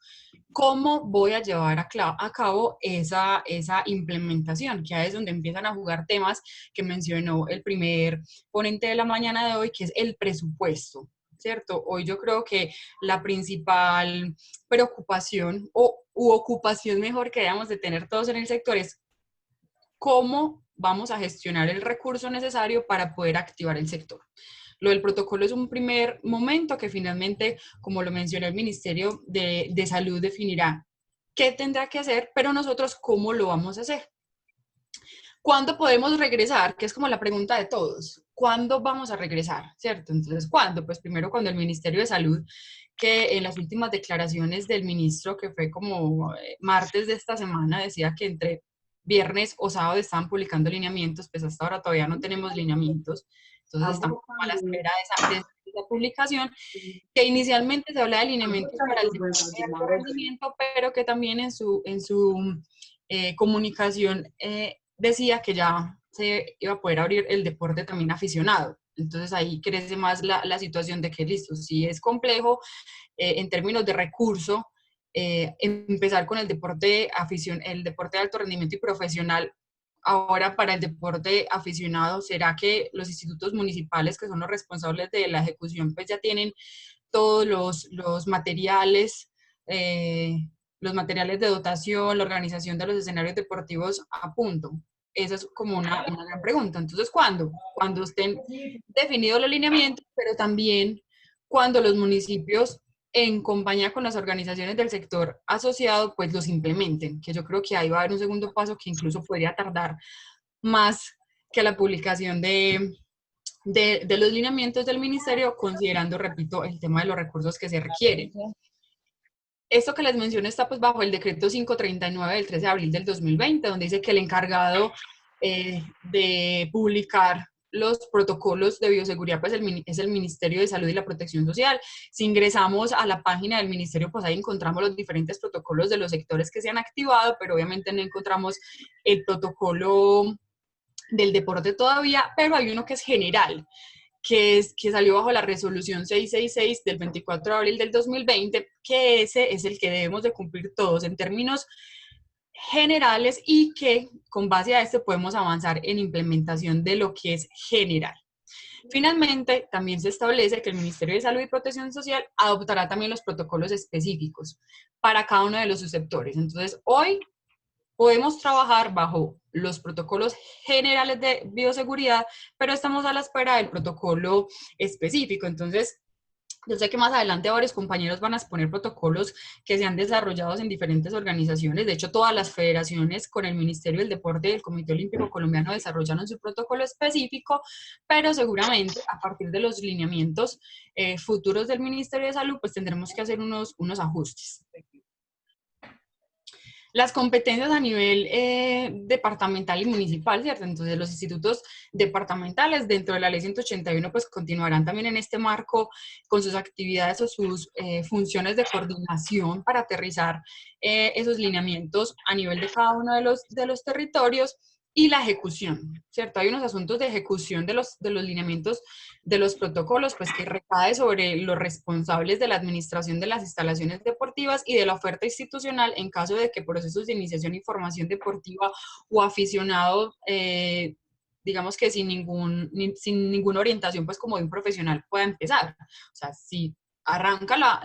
¿Cómo voy a llevar a cabo esa implementación? Que ahí es donde empiezan a jugar temas que mencionó el primer ponente de la mañana de hoy, que es el presupuesto, ¿cierto? Hoy yo creo que la principal preocupación u ocupación mejor que debemos de tener todos en el sector es cómo vamos a gestionar el recurso necesario para poder activar el sector. Lo del protocolo es un primer momento que finalmente, como lo mencionó el Ministerio de Salud, definirá qué tendrá que hacer, pero nosotros cómo lo vamos a hacer. ¿Cuándo podemos regresar? Que es como la pregunta de todos. ¿Cuándo vamos a regresar? ¿Cierto? Entonces, ¿cuándo? Pues primero cuando el Ministerio de Salud, que en las últimas declaraciones del ministro, que fue como martes de esta semana, decía que entre viernes o sábado estaban publicando lineamientos, pues hasta ahora todavía no tenemos lineamientos, entonces estamos a la espera de esa publicación, que inicialmente se habla de lineamientos para el sector de alto rendimiento, pero que también en su comunicación decía que ya se iba a poder abrir el deporte también aficionado. Entonces ahí crece más la situación de que listo, si es complejo en términos de recurso, empezar con el deporte de alto rendimiento y profesional. Ahora para el deporte aficionado, ¿será que los institutos municipales, que son los responsables de la ejecución, pues ya tienen todos los materiales, los materiales de dotación, la organización de los escenarios deportivos a punto? Esa es como una gran pregunta. Entonces, ¿cuándo? Cuando estén definidos los lineamientos, pero también cuando los municipios, en compañía con las organizaciones del sector asociado, pues los implementen, que yo creo que ahí va a haber un segundo paso que incluso podría tardar más que la publicación de los lineamientos del ministerio, considerando, repito, el tema de los recursos que se requieren. Esto que les menciono está pues bajo el decreto 539 del 13 de abril del 2020, donde dice que el encargado de publicar los protocolos de bioseguridad pues es el Ministerio de Salud y la Protección Social. Si ingresamos a la página del ministerio, pues ahí encontramos los diferentes protocolos de los sectores que se han activado, pero obviamente no encontramos el protocolo del deporte todavía, pero hay uno que es general, que salió bajo la resolución 666 del 24 de abril del 2020, que ese es el que debemos de cumplir todos en términos generales y que con base a este podemos avanzar en implementación de lo que es general. Finalmente, también se establece que el Ministerio de Salud y Protección Social adoptará también los protocolos específicos para cada uno de los susceptores. Entonces, hoy podemos trabajar bajo los protocolos generales de bioseguridad, pero estamos a la espera del protocolo específico. Entonces, yo sé que más adelante varios compañeros van a exponer protocolos que se han desarrollado en diferentes organizaciones. De hecho, todas las federaciones con el Ministerio del Deporte y el Comité Olímpico Colombiano desarrollaron su protocolo específico, pero seguramente a partir de los lineamientos futuros del Ministerio de Salud, pues tendremos que hacer unos ajustes. Las competencias a nivel departamental y municipal, ¿cierto? Entonces, los institutos departamentales dentro de la ley 181, pues continuarán también en este marco con sus actividades o sus funciones de coordinación para aterrizar esos lineamientos a nivel de cada uno de los territorios. Y la ejecución, ¿cierto? Hay unos asuntos de ejecución de los lineamientos, de los protocolos, pues que recae sobre los responsables de la administración de las instalaciones deportivas y de la oferta institucional en caso de que procesos de iniciación y formación deportiva o aficionado, digamos que sin ninguna orientación, pues como de un profesional pueda empezar. O sea, si arranca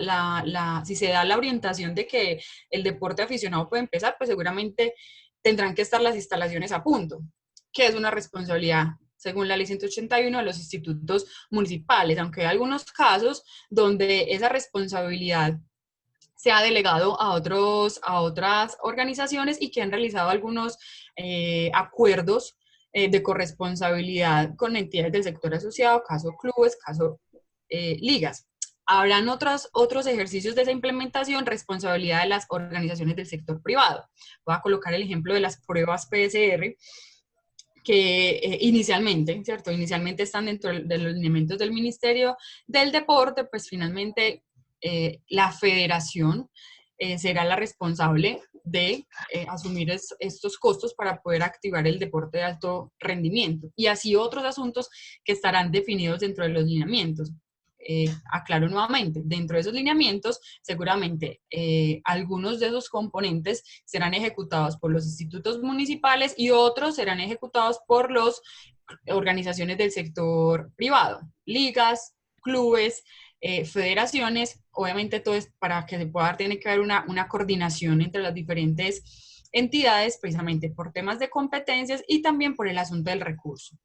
si se da la orientación de que el deporte aficionado puede empezar, pues seguramente tendrán que estar las instalaciones a punto, que es una responsabilidad, según la ley 181, de los institutos municipales, aunque hay algunos casos donde esa responsabilidad se ha delegado a otras organizaciones y que han realizado algunos acuerdos de corresponsabilidad con entidades del sector asociado, caso clubes, caso ligas. Habrán otros ejercicios de esa implementación, responsabilidad de las organizaciones del sector privado. Voy a colocar el ejemplo de las pruebas PCR, inicialmente, ¿cierto? Inicialmente están dentro de los lineamientos del Ministerio del Deporte, pues finalmente la federación será la responsable de asumir estos costos para poder activar el deporte de alto rendimiento. Y así otros asuntos que estarán definidos dentro de los lineamientos. Aclaro nuevamente, dentro de esos lineamientos, seguramente algunos de esos componentes serán ejecutados por los institutos municipales y otros serán ejecutados por las organizaciones del sector privado, ligas, clubes, federaciones. Obviamente todo es para que se pueda dar, tiene que haber una coordinación entre las diferentes entidades, precisamente por temas de competencias y también por el asunto del recurso.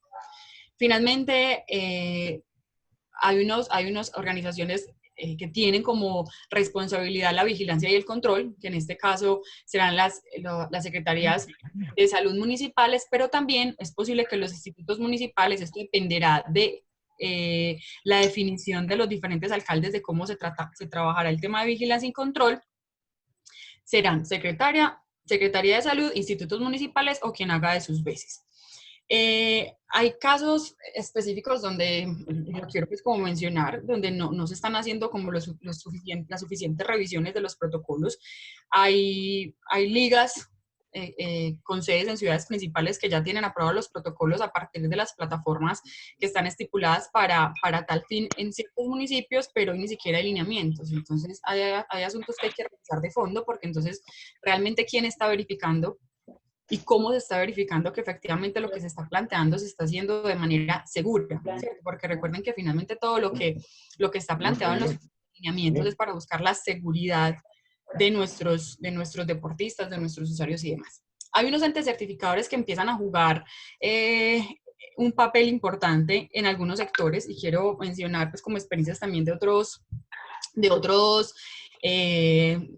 Finalmente, hay unas organizaciones que tienen como responsabilidad la vigilancia y el control, que en este caso serán las secretarías de salud municipales, pero también es posible que los institutos municipales, esto dependerá de la definición de los diferentes alcaldes de cómo se trabajará el tema de vigilancia y control, serán Secretaría de Salud, institutos municipales o quien haga de sus veces. Hay casos específicos donde, lo quiero pues como mencionar, donde no se están haciendo como las suficientes revisiones de los protocolos. Hay ligas con sedes en ciudades principales que ya tienen aprobados los protocolos a partir de las plataformas que están estipuladas para tal fin en ciertos municipios, pero ni siquiera hay lineamientos. Entonces hay asuntos que hay que revisar de fondo, porque entonces realmente quién está verificando y cómo se está verificando que efectivamente lo que se está planteando se está haciendo de manera segura, ¿cierto? Porque recuerden que finalmente todo lo que está planteado en los lineamientos es para buscar la seguridad de nuestros deportistas, de nuestros usuarios y demás. Hay unos entes certificadores que empiezan a jugar un papel importante en algunos sectores, y quiero mencionar pues como experiencias también de otros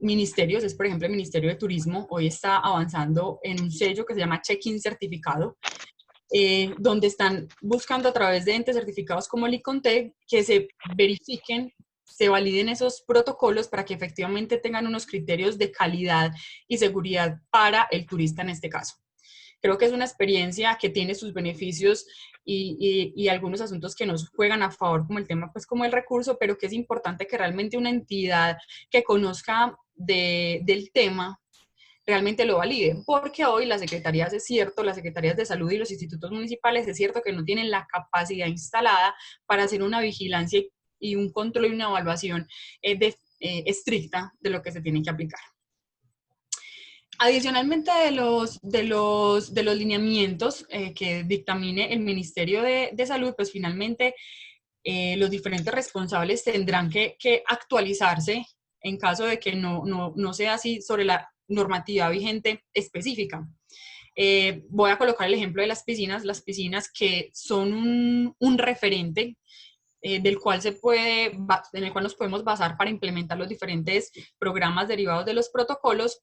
ministerios. Es por ejemplo el Ministerio de Turismo. Hoy está avanzando en un sello que se llama Check-in Certificado, donde están buscando a través de entes certificados como el ICONTEC que se verifiquen, se validen esos protocolos para que efectivamente tengan unos criterios de calidad y seguridad para el turista en este caso. Creo que es una experiencia que tiene sus beneficios y algunos asuntos que nos juegan a favor, como el tema, pues como el recurso, pero que es importante que realmente una entidad que conozca del tema realmente lo valide, porque hoy las secretarías, es cierto, las secretarías de salud y los institutos municipales, es cierto que no tienen la capacidad instalada para hacer una vigilancia y un control y una evaluación estricta de lo que se tiene que aplicar. Adicionalmente de los lineamientos que dictamine el Ministerio de Salud, pues finalmente los diferentes responsables tendrán que actualizarse en caso de que no sea así sobre la normativa vigente específica. Voy a colocar el ejemplo de las piscinas que son un referente en el cual nos podemos basar para implementar los diferentes programas derivados de los protocolos.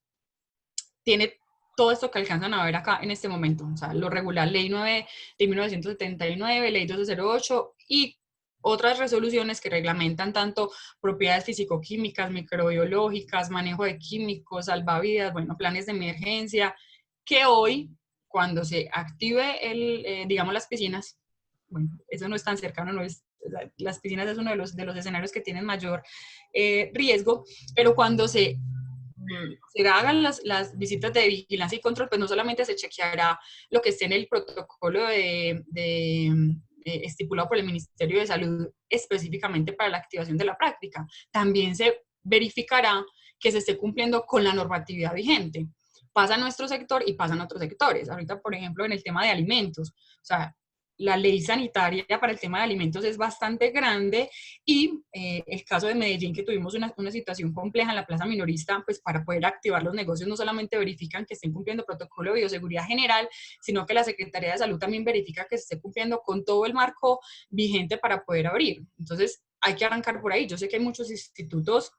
Tiene todo esto que alcanzan a ver acá en este momento, o sea, lo regular, Ley 9 de 1979, Ley 1208 y otras resoluciones que reglamentan tanto propiedades físico-químicas, microbiológicas, manejo de químicos, salvavidas, bueno, planes de emergencia, que hoy, cuando se active digamos las piscinas, bueno, eso no es tan cercano, las piscinas es uno de los escenarios que tienen mayor riesgo, pero cuando se hagan las visitas de vigilancia y control, pues no solamente se chequeará lo que esté en el protocolo estipulado por el Ministerio de Salud específicamente para la activación de la práctica, también se verificará que se esté cumpliendo con la normatividad vigente. Pasa a nuestro sector y pasan a otros sectores. Ahorita, por ejemplo, en el tema de alimentos, o sea, la ley sanitaria para el tema de alimentos es bastante grande y el caso de Medellín, que tuvimos una situación compleja en la plaza minorista, pues para poder activar los negocios no solamente verifican que estén cumpliendo protocolo de bioseguridad general, sino que la Secretaría de Salud también verifica que se esté cumpliendo con todo el marco vigente para poder abrir. Entonces hay que arrancar por ahí. Yo sé que hay muchos institutos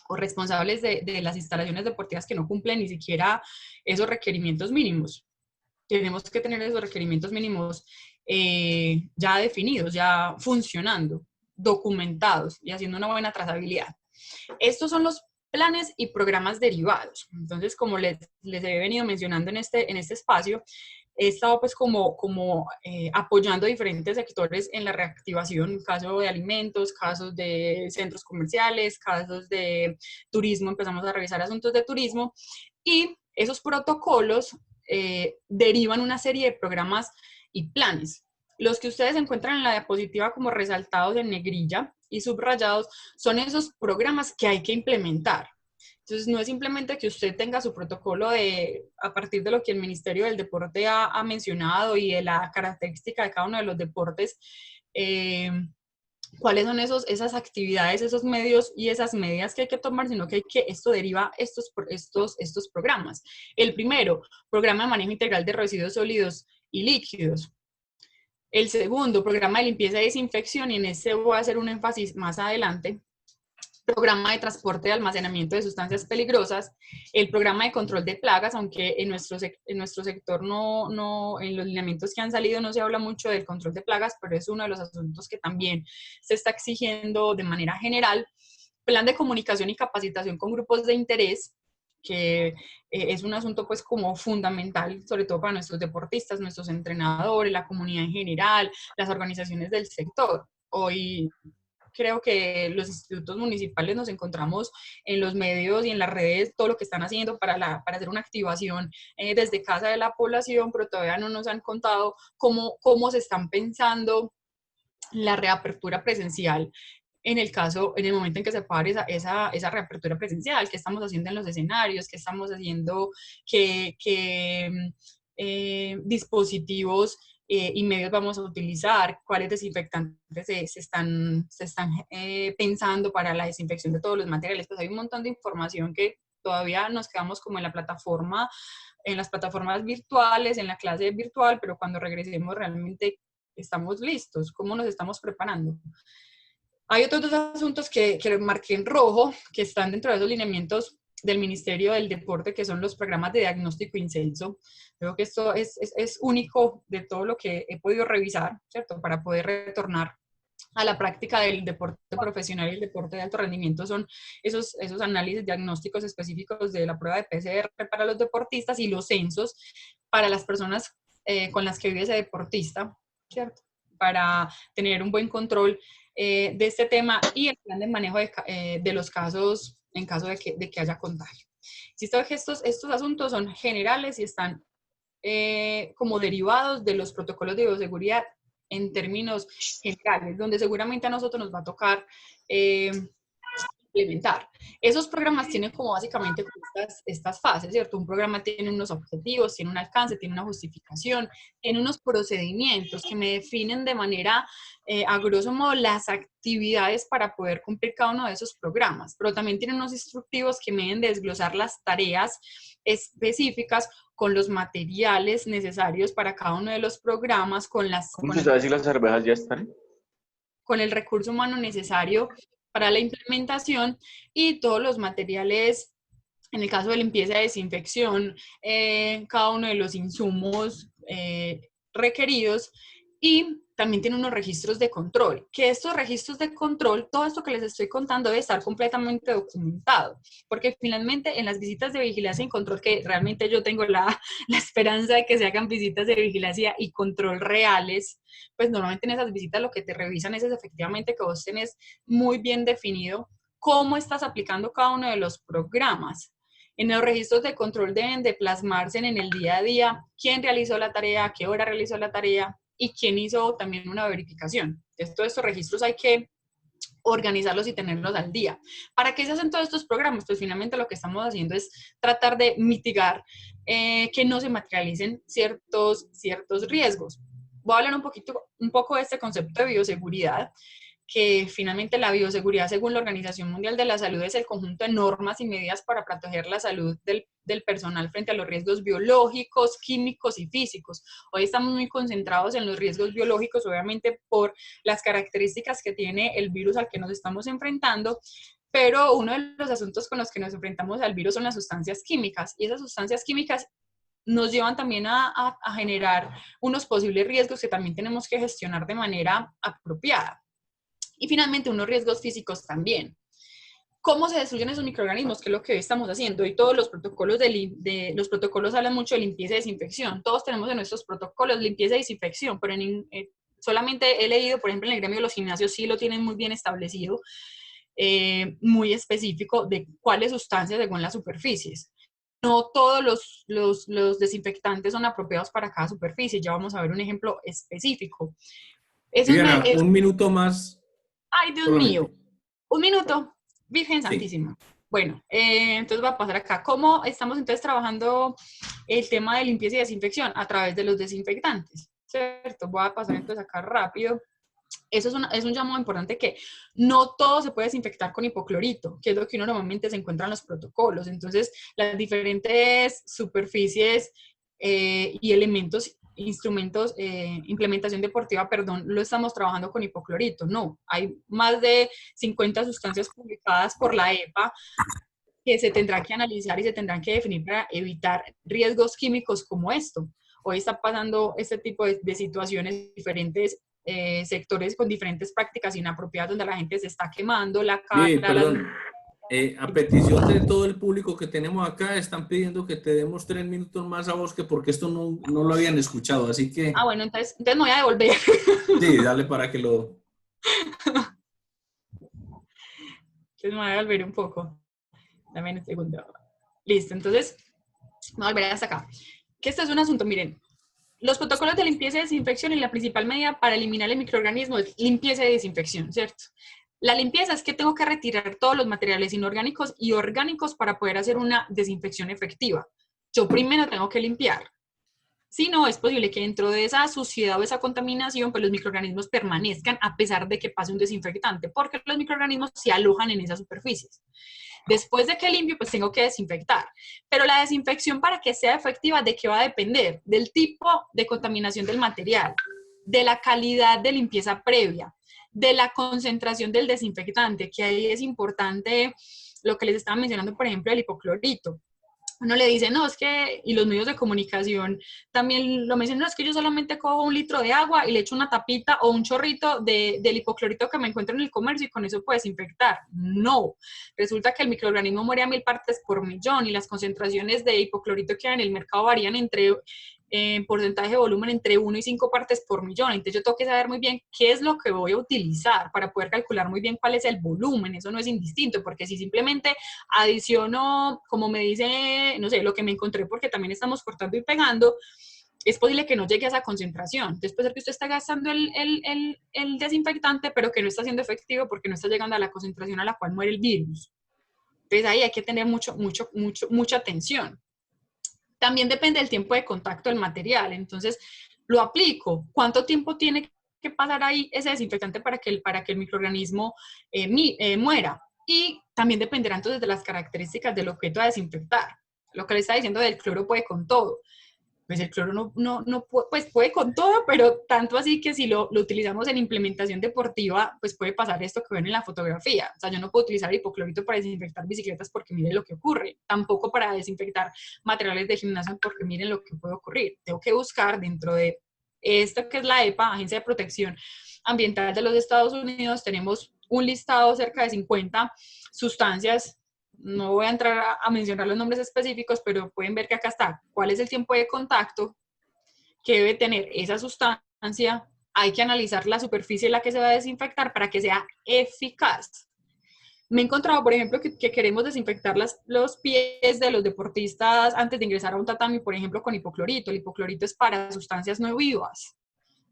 o responsables de las instalaciones deportivas que no cumplen ni siquiera esos requerimientos mínimos. Tenemos que tener esos requerimientos mínimos ya definidos, ya funcionando, documentados y haciendo una buena trazabilidad. Estos son los planes y programas derivados. Entonces, como les he venido mencionando en este espacio, he estado pues como apoyando a diferentes sectores en la reactivación, caso de alimentos, casos de centros comerciales, casos de turismo, empezamos a revisar asuntos de turismo, y esos protocolos derivan una serie de programas y planes. Los que ustedes encuentran en la diapositiva como resaltados en negrilla y subrayados son esos programas que hay que implementar. Entonces, no es simplemente que usted tenga su protocolo a partir de lo que el Ministerio del Deporte ha mencionado y de la característica de cada uno de los deportes, cuáles son esas actividades, esos medios y esas medidas que hay que tomar, sino que esto deriva estos programas. El primero, programa de manejo integral de residuos sólidos y líquidos. El segundo, programa de limpieza y desinfección, y en este voy a hacer un énfasis más adelante. Programa de transporte y almacenamiento de sustancias peligrosas, el programa de control de plagas, aunque en nuestro sector en los lineamientos que han salido no se habla mucho del control de plagas, pero es uno de los asuntos que también se está exigiendo de manera general. Plan de comunicación y capacitación con grupos de interés, que es un asunto pues como fundamental, sobre todo para nuestros deportistas, nuestros entrenadores, la comunidad en general, las organizaciones del sector. Hoy creo que los institutos municipales nos encontramos en los medios y en las redes todo lo que están haciendo para hacer una activación desde casa de la población, pero todavía no nos han contado cómo se están pensando la reapertura presencial en el momento en que se pare esa reapertura presencial, qué estamos haciendo en los escenarios, qué estamos haciendo, qué dispositivos y medios vamos a utilizar, cuáles desinfectantes se están pensando para la desinfección de todos los materiales. Pues hay un montón de información que todavía nos quedamos como en las plataformas virtuales, en la clase virtual, pero cuando regresemos realmente estamos listos, cómo nos estamos preparando. Hay otros dos asuntos que marqué en rojo, que están dentro de esos lineamientos del Ministerio del Deporte, que son los programas de diagnóstico y censo. Creo que esto es único de todo lo que he podido revisar, ¿cierto? Para poder retornar a la práctica del deporte profesional y el deporte de alto rendimiento, son esos análisis diagnósticos específicos de la prueba de PCR para los deportistas y los censos para las personas con las que vive ese deportista, ¿cierto? Para tener un buen control de este tema, y el plan de manejo de los casos en caso de que haya contagio. Insisto que estos asuntos son generales y están como derivados de los protocolos de bioseguridad en términos generales, donde seguramente a nosotros nos va a tocar implementar. Esos programas tienen como básicamente estas fases, ¿cierto? Un programa tiene unos objetivos, tiene un alcance, tiene una justificación, tiene unos procedimientos que me definen de manera, a grosso modo, las actividades para poder cumplir cada uno de esos programas, pero también tiene unos instructivos que me deben desglosar las tareas específicas con los materiales necesarios para cada uno de los programas, ¿Cómo se sabe si las cervezas ya están? con el recurso humano necesario para la implementación y todos los materiales, en el caso de limpieza y desinfección, cada uno de los insumos requeridos, y también tiene unos registros de control, que estos registros de control, todo esto que les estoy contando debe estar completamente documentado, porque finalmente en las visitas de vigilancia y control, que realmente yo tengo la esperanza de que se hagan visitas de vigilancia y control reales, pues normalmente en esas visitas lo que te revisan es efectivamente que vos tenés muy bien definido cómo estás aplicando cada uno de los programas. En los registros de control deben de plasmarse en el día a día quién realizó la tarea, a qué hora realizó la tarea y quién hizo también una verificación. Entonces, todos estos registros hay que organizarlos y tenerlos al día. ¿Para qué se hacen todos estos programas? Pues finalmente lo que estamos haciendo es tratar de mitigar que no se materialicen ciertos riesgos. Voy a hablar un poco de este concepto de bioseguridad, que finalmente la bioseguridad, según la Organización Mundial de la Salud, es el conjunto de normas y medidas para proteger la salud del personal frente a los riesgos biológicos, químicos y físicos. Hoy estamos muy concentrados en los riesgos biológicos, obviamente por las características que tiene el virus al que nos estamos enfrentando, pero uno de los asuntos con los que nos enfrentamos al virus son las sustancias químicas, y esas sustancias químicas nos llevan también a generar unos posibles riesgos que también tenemos que gestionar de manera apropiada. Y finalmente, unos riesgos físicos también. ¿Cómo se destruyen esos microorganismos? Que es lo que hoy estamos haciendo. Y todos los protocolos, los protocolos hablan mucho de limpieza y desinfección. Todos tenemos en nuestros protocolos limpieza y desinfección, pero solamente he leído, por ejemplo, en el gremio de los gimnasios sí lo tienen muy bien establecido, muy específico de cuáles sustancias según las superficies. No todos los desinfectantes son apropiados para cada superficie. Ya vamos a ver un ejemplo específico. Viviana, un minuto más. Ay, Dios Solamente. mío. Un minuto. Virgen Santísima. Bueno, entonces va a pasar acá. ¿Cómo estamos entonces trabajando el tema de limpieza y desinfección? A través de los desinfectantes, ¿cierto? Voy a pasar entonces acá rápido. Eso es un llamado importante, que no todo se puede desinfectar con hipoclorito, que es lo que uno normalmente se encuentra en los protocolos. Entonces, las diferentes superficies y elementos, instrumentos, implementación deportiva, perdón, lo estamos trabajando con hipoclorito. No, hay más de 50 sustancias publicadas por la EPA que se tendrán que analizar y se tendrán que definir para evitar riesgos químicos como esto. Hoy está pasando este tipo de situaciones, diferentes sectores con diferentes prácticas inapropiadas donde la gente se está quemando la cara. Sí, perdón. A petición de todo el público que tenemos acá, están pidiendo que te demos 3 minutos más a vos, que porque esto no lo habían escuchado, así que... Ah, bueno, entonces me voy a devolver. Sí, dale para que lo... Entonces me voy a devolver un poco. Dame un segundo. Listo, entonces me voy a volver hasta acá. Que este es un asunto, miren. Los protocolos de limpieza y desinfección, y la principal medida para eliminar el microorganismo es limpieza y desinfección, ¿cierto? La limpieza es que tengo que retirar todos los materiales inorgánicos y orgánicos para poder hacer una desinfección efectiva. Yo primero tengo que limpiar. Si no, es posible que dentro de esa suciedad o esa contaminación, pues los microorganismos permanezcan a pesar de que pase un desinfectante, porque los microorganismos se alojan en esas superficies. Después de que limpio, pues tengo que desinfectar. Pero la desinfección, para que sea efectiva, ¿de qué va a depender? Del tipo de contaminación del material, de la calidad de limpieza previa, de la concentración del desinfectante, que ahí es importante lo que les estaba mencionando, por ejemplo, el hipoclorito. Uno le dice, no, es que, y los medios de comunicación también lo mencionan, no, es que yo solamente cojo 1 litro de agua y le echo una tapita o un chorrito del hipoclorito que me encuentro en el comercio y con eso puedo desinfectar. No, resulta que el microorganismo muere a 1000 partes por millón y las concentraciones de hipoclorito que hay en el mercado varían entre porcentaje de volumen entre 1 y 5 partes por millón. Entonces yo tengo que saber muy bien qué es lo que voy a utilizar para poder calcular muy bien cuál es el volumen. Eso no es indistinto, porque si simplemente adiciono, como me dice, no sé, lo que me encontré, porque también estamos cortando y pegando, es posible que no llegue a esa concentración. Entonces puede ser que usted esté gastando el desinfectante, pero que no está siendo efectivo porque no está llegando a la concentración a la cual muere el virus. Entonces ahí hay que tener mucha atención. También depende del tiempo de contacto del material. Entonces, lo aplico. ¿Cuánto tiempo tiene que pasar ahí ese desinfectante para que el microorganismo muera? Y también dependerá entonces de las características del objeto a desinfectar. Lo que le está diciendo del cloro puede con todo. Pues el cloro pues puede con todo, pero tanto así que si lo utilizamos en implementación deportiva, pues puede pasar esto que ven en la fotografía. O sea, yo no puedo utilizar hipoclorito para desinfectar bicicletas porque miren lo que ocurre. Tampoco para desinfectar materiales de gimnasio porque miren lo que puede ocurrir. Tengo que buscar dentro de esto que es la EPA, Agencia de Protección Ambiental de los Estados Unidos, tenemos un listado cerca de 50 sustancias. No voy a entrar a mencionar los nombres específicos, pero pueden ver que acá está cuál es el tiempo de contacto que debe tener esa sustancia. Hay que analizar la superficie en la que se va a desinfectar para que sea eficaz. Me he encontrado, por ejemplo, que queremos desinfectar los pies de los deportistas antes de ingresar a un tatami, por ejemplo, con hipoclorito. El hipoclorito es para sustancias no vivas.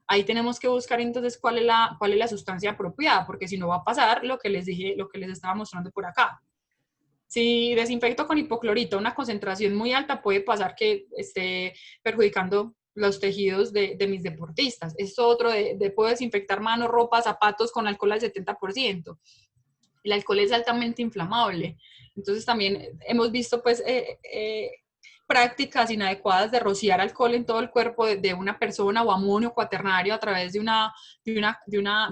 Ahí tenemos que buscar entonces cuál es la sustancia apropiada, porque si no va a pasar lo que les dije, lo que les estaba mostrando por acá. Si desinfecto con hipoclorito a una concentración muy alta, puede pasar que esté perjudicando los tejidos de mis deportistas. Esto otro puedo desinfectar manos, ropa, zapatos con alcohol al 70%. El alcohol es altamente inflamable. Entonces también hemos visto pues prácticas inadecuadas de rociar alcohol en todo el cuerpo de una persona o amonio cuaternario a través de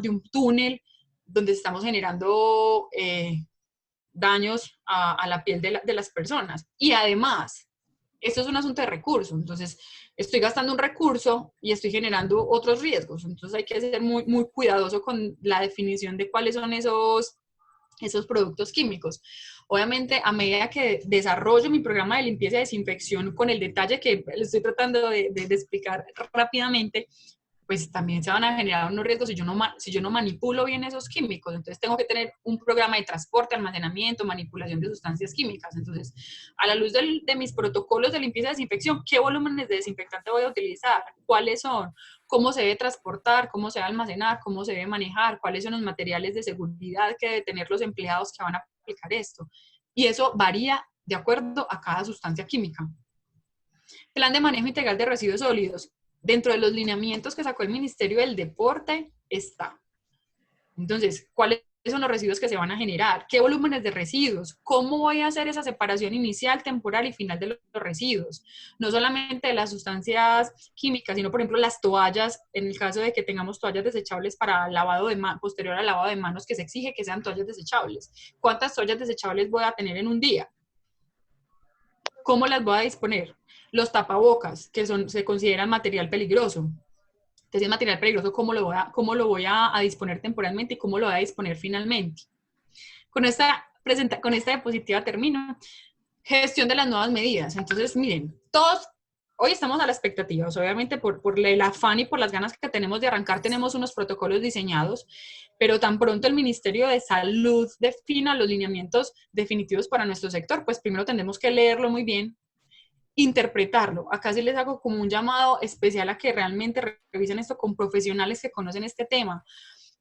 un túnel donde estamos generando daños a la piel de las personas. Y además, esto es un asunto de recursos, entonces estoy gastando un recurso y estoy generando otros riesgos, entonces hay que ser muy, muy cuidadoso con la definición de cuáles son esos esos productos químicos. Obviamente, a medida que desarrollo mi programa de limpieza y desinfección con el detalle que le estoy tratando de explicar rápidamente, pues también se van a generar unos riesgos si yo no manipulo bien esos químicos. Entonces tengo que tener un programa de transporte, almacenamiento, manipulación de sustancias químicas. Entonces, a la luz de mis protocolos de limpieza y desinfección, ¿qué volúmenes de desinfectante voy a utilizar? ¿Cuáles son? ¿Cómo se debe transportar? ¿Cómo se debe almacenar? ¿Cómo se debe manejar? ¿Cuáles son los materiales de seguridad que deben tener los empleados que van a aplicar esto? Y eso varía de acuerdo a cada sustancia química. Plan de manejo integral de residuos sólidos. Dentro de los lineamientos que sacó el Ministerio del Deporte está. Entonces, ¿cuáles son los residuos que se van a generar? ¿Qué volúmenes de residuos? ¿Cómo voy a hacer esa separación inicial, temporal y final de los residuos? No solamente de las sustancias químicas, sino, por ejemplo, las toallas, en el caso de que tengamos toallas desechables para lavado de manos, posterior al lavado de manos, que se exige que sean toallas desechables. ¿Cuántas toallas desechables voy a tener en un día? ¿Cómo las voy a disponer? Los tapabocas, que se consideran material peligroso. Entonces, material peligroso, ¿cómo lo voy a disponer temporalmente y cómo lo voy a disponer finalmente? Con esta diapositiva termino. Gestión de las nuevas medidas. Entonces, miren, todos hoy estamos a la expectativa. Obviamente, por el afán y por las ganas que tenemos de arrancar, tenemos unos protocolos diseñados, pero tan pronto el Ministerio de Salud defina los lineamientos definitivos para nuestro sector, pues primero tendremos que leerlo muy bien, interpretarlo. Acá sí les hago como un llamado especial a que realmente revisen esto con profesionales que conocen este tema.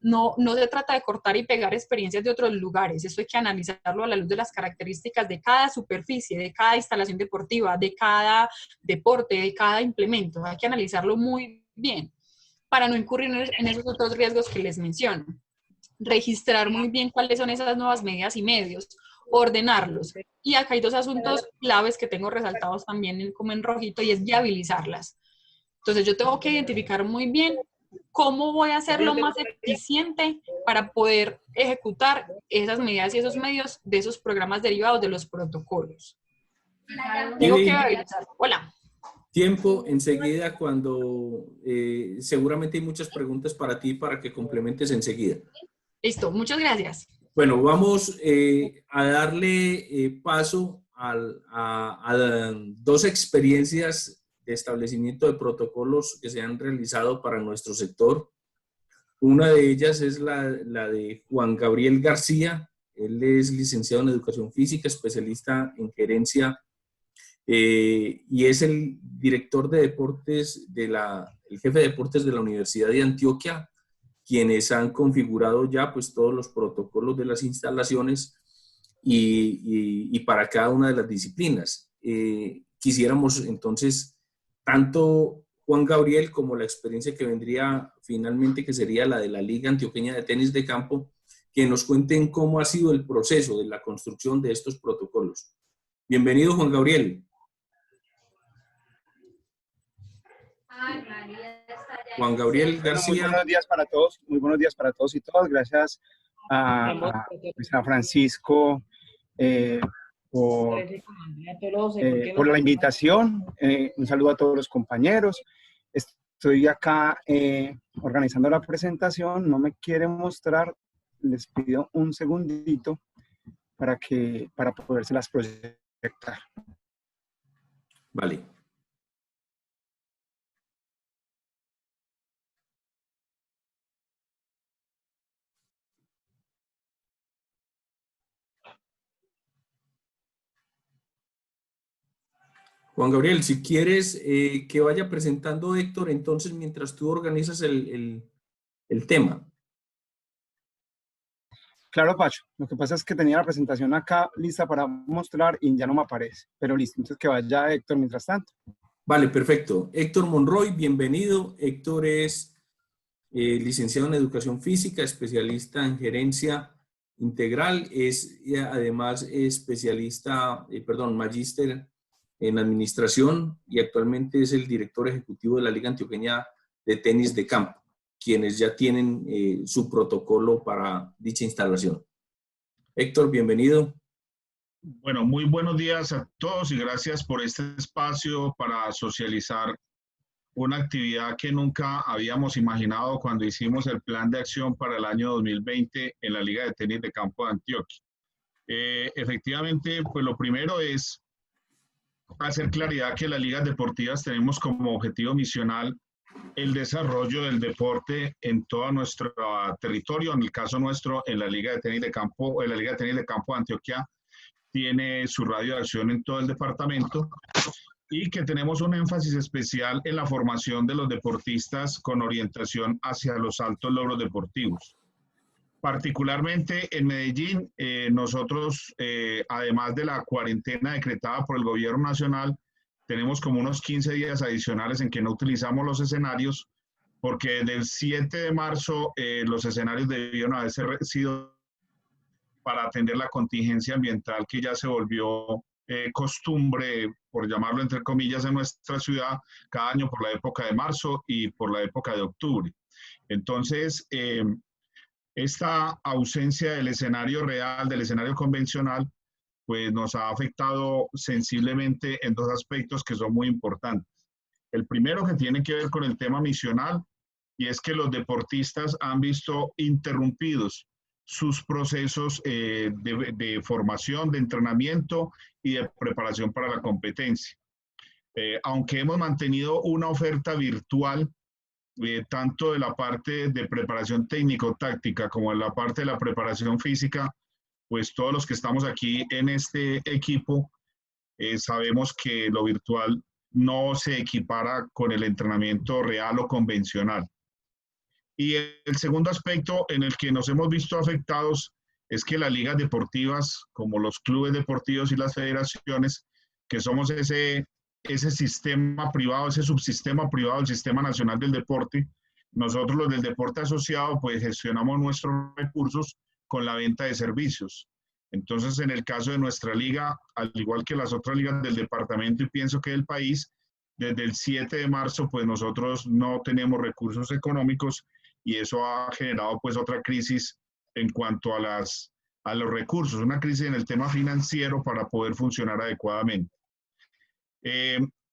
No se trata de cortar y pegar experiencias de otros lugares, esto hay que analizarlo a la luz de las características de cada superficie, de cada instalación deportiva, de cada deporte, de cada implemento. Hay que analizarlo muy bien para no incurrir en esos otros riesgos que les menciono. Registrar muy bien cuáles son esas nuevas medidas y medios, ordenarlos. Y acá hay dos asuntos claves que tengo resaltados también como en rojito, y es viabilizarlas. Entonces yo tengo que identificar muy bien cómo voy a hacerlo más eficiente para poder ejecutar esas medidas y esos medios de esos programas derivados de los protocolos. Tengo que viabilizar. Hola. Tiempo enseguida cuando seguramente hay muchas preguntas para ti para que complementes enseguida. Listo, muchas gracias. Bueno, vamos a darle paso a dos experiencias de establecimiento de protocolos que se han realizado para nuestro sector. Una de ellas es la de Juan Gabriel García. Él es licenciado en Educación Física, especialista en gerencia y es el director de deportes, el jefe de deportes de la Universidad de Antioquia, quienes han configurado ya pues todos los protocolos de las instalaciones y para cada una de las disciplinas. Quisiéramos entonces, tanto Juan Gabriel como la experiencia que vendría finalmente, que sería la de la Liga Antioqueña de Tenis de Campo, que nos cuenten cómo ha sido el proceso de la construcción de estos protocolos. Bienvenido, Juan Gabriel. Juan Gabriel García. Muy buenos días para todos, muy buenos días para todos y todas. Gracias a Francisco por la invitación. Un saludo a todos los compañeros. Estoy acá organizando la presentación. No me quiere mostrar. Les pido un segundito para podérselas proyectar. Vale. Juan Gabriel, si quieres que vaya presentando Héctor, entonces mientras tú organizas el tema. Claro, Pacho. Lo que pasa es que tenía la presentación acá lista para mostrar y ya no me aparece. Pero listo, entonces que vaya Héctor mientras tanto. Vale, perfecto. Héctor Monroy, bienvenido. Héctor es licenciado en Educación Física, especialista en gerencia integral, es además magíster en administración y actualmente es el director ejecutivo de la Liga Antioqueña de Tenis de Campo, quienes ya tienen su protocolo para dicha instalación. Héctor, bienvenido. Bueno, muy buenos días a todos y gracias por este espacio para socializar una actividad que nunca habíamos imaginado cuando hicimos el plan de acción para el año 2020 en la Liga de Tenis de Campo de Antioquia. Efectivamente, pues lo primero es hacer claridad que las ligas deportivas tenemos como objetivo misional el desarrollo del deporte en todo nuestro territorio. En el caso nuestro, en la Liga de Tenis de Campo de Antioquia tiene su radio de acción en todo el departamento, y que tenemos un énfasis especial en la formación de los deportistas con orientación hacia los altos logros deportivos. Particularmente en Medellín, nosotros, además de la cuarentena decretada por el gobierno nacional, tenemos como unos 15 días adicionales en que no utilizamos los escenarios, porque desde el 7 de marzo los escenarios debieron haber sido para atender la contingencia ambiental que ya se volvió costumbre, por llamarlo entre comillas, en nuestra ciudad cada año por la época de marzo y por la época de octubre. Entonces, esta ausencia del escenario real, del escenario convencional, pues nos ha afectado sensiblemente en dos aspectos que son muy importantes. El primero, que tiene que ver con el tema misional, y es que los deportistas han visto interrumpidos sus procesos de formación, de entrenamiento y de preparación para la competencia. Aunque hemos mantenido una oferta virtual, tanto de la parte de preparación técnico-táctica como de la parte de la preparación física, pues todos los que estamos aquí en este equipo sabemos que lo virtual no se equipara con el entrenamiento real o convencional. Y el segundo aspecto en el que nos hemos visto afectados es que las ligas deportivas, como los clubes deportivos y las federaciones, que somos ese sistema privado, ese subsistema privado del Sistema Nacional del Deporte, nosotros los del deporte asociado, pues gestionamos nuestros recursos con la venta de servicios. Entonces, en el caso de nuestra liga, al igual que las otras ligas del departamento y pienso que del país, desde el 7 de marzo, pues nosotros no tenemos recursos económicos, y eso ha generado pues otra crisis en cuanto a los recursos, una crisis en el tema financiero para poder funcionar adecuadamente.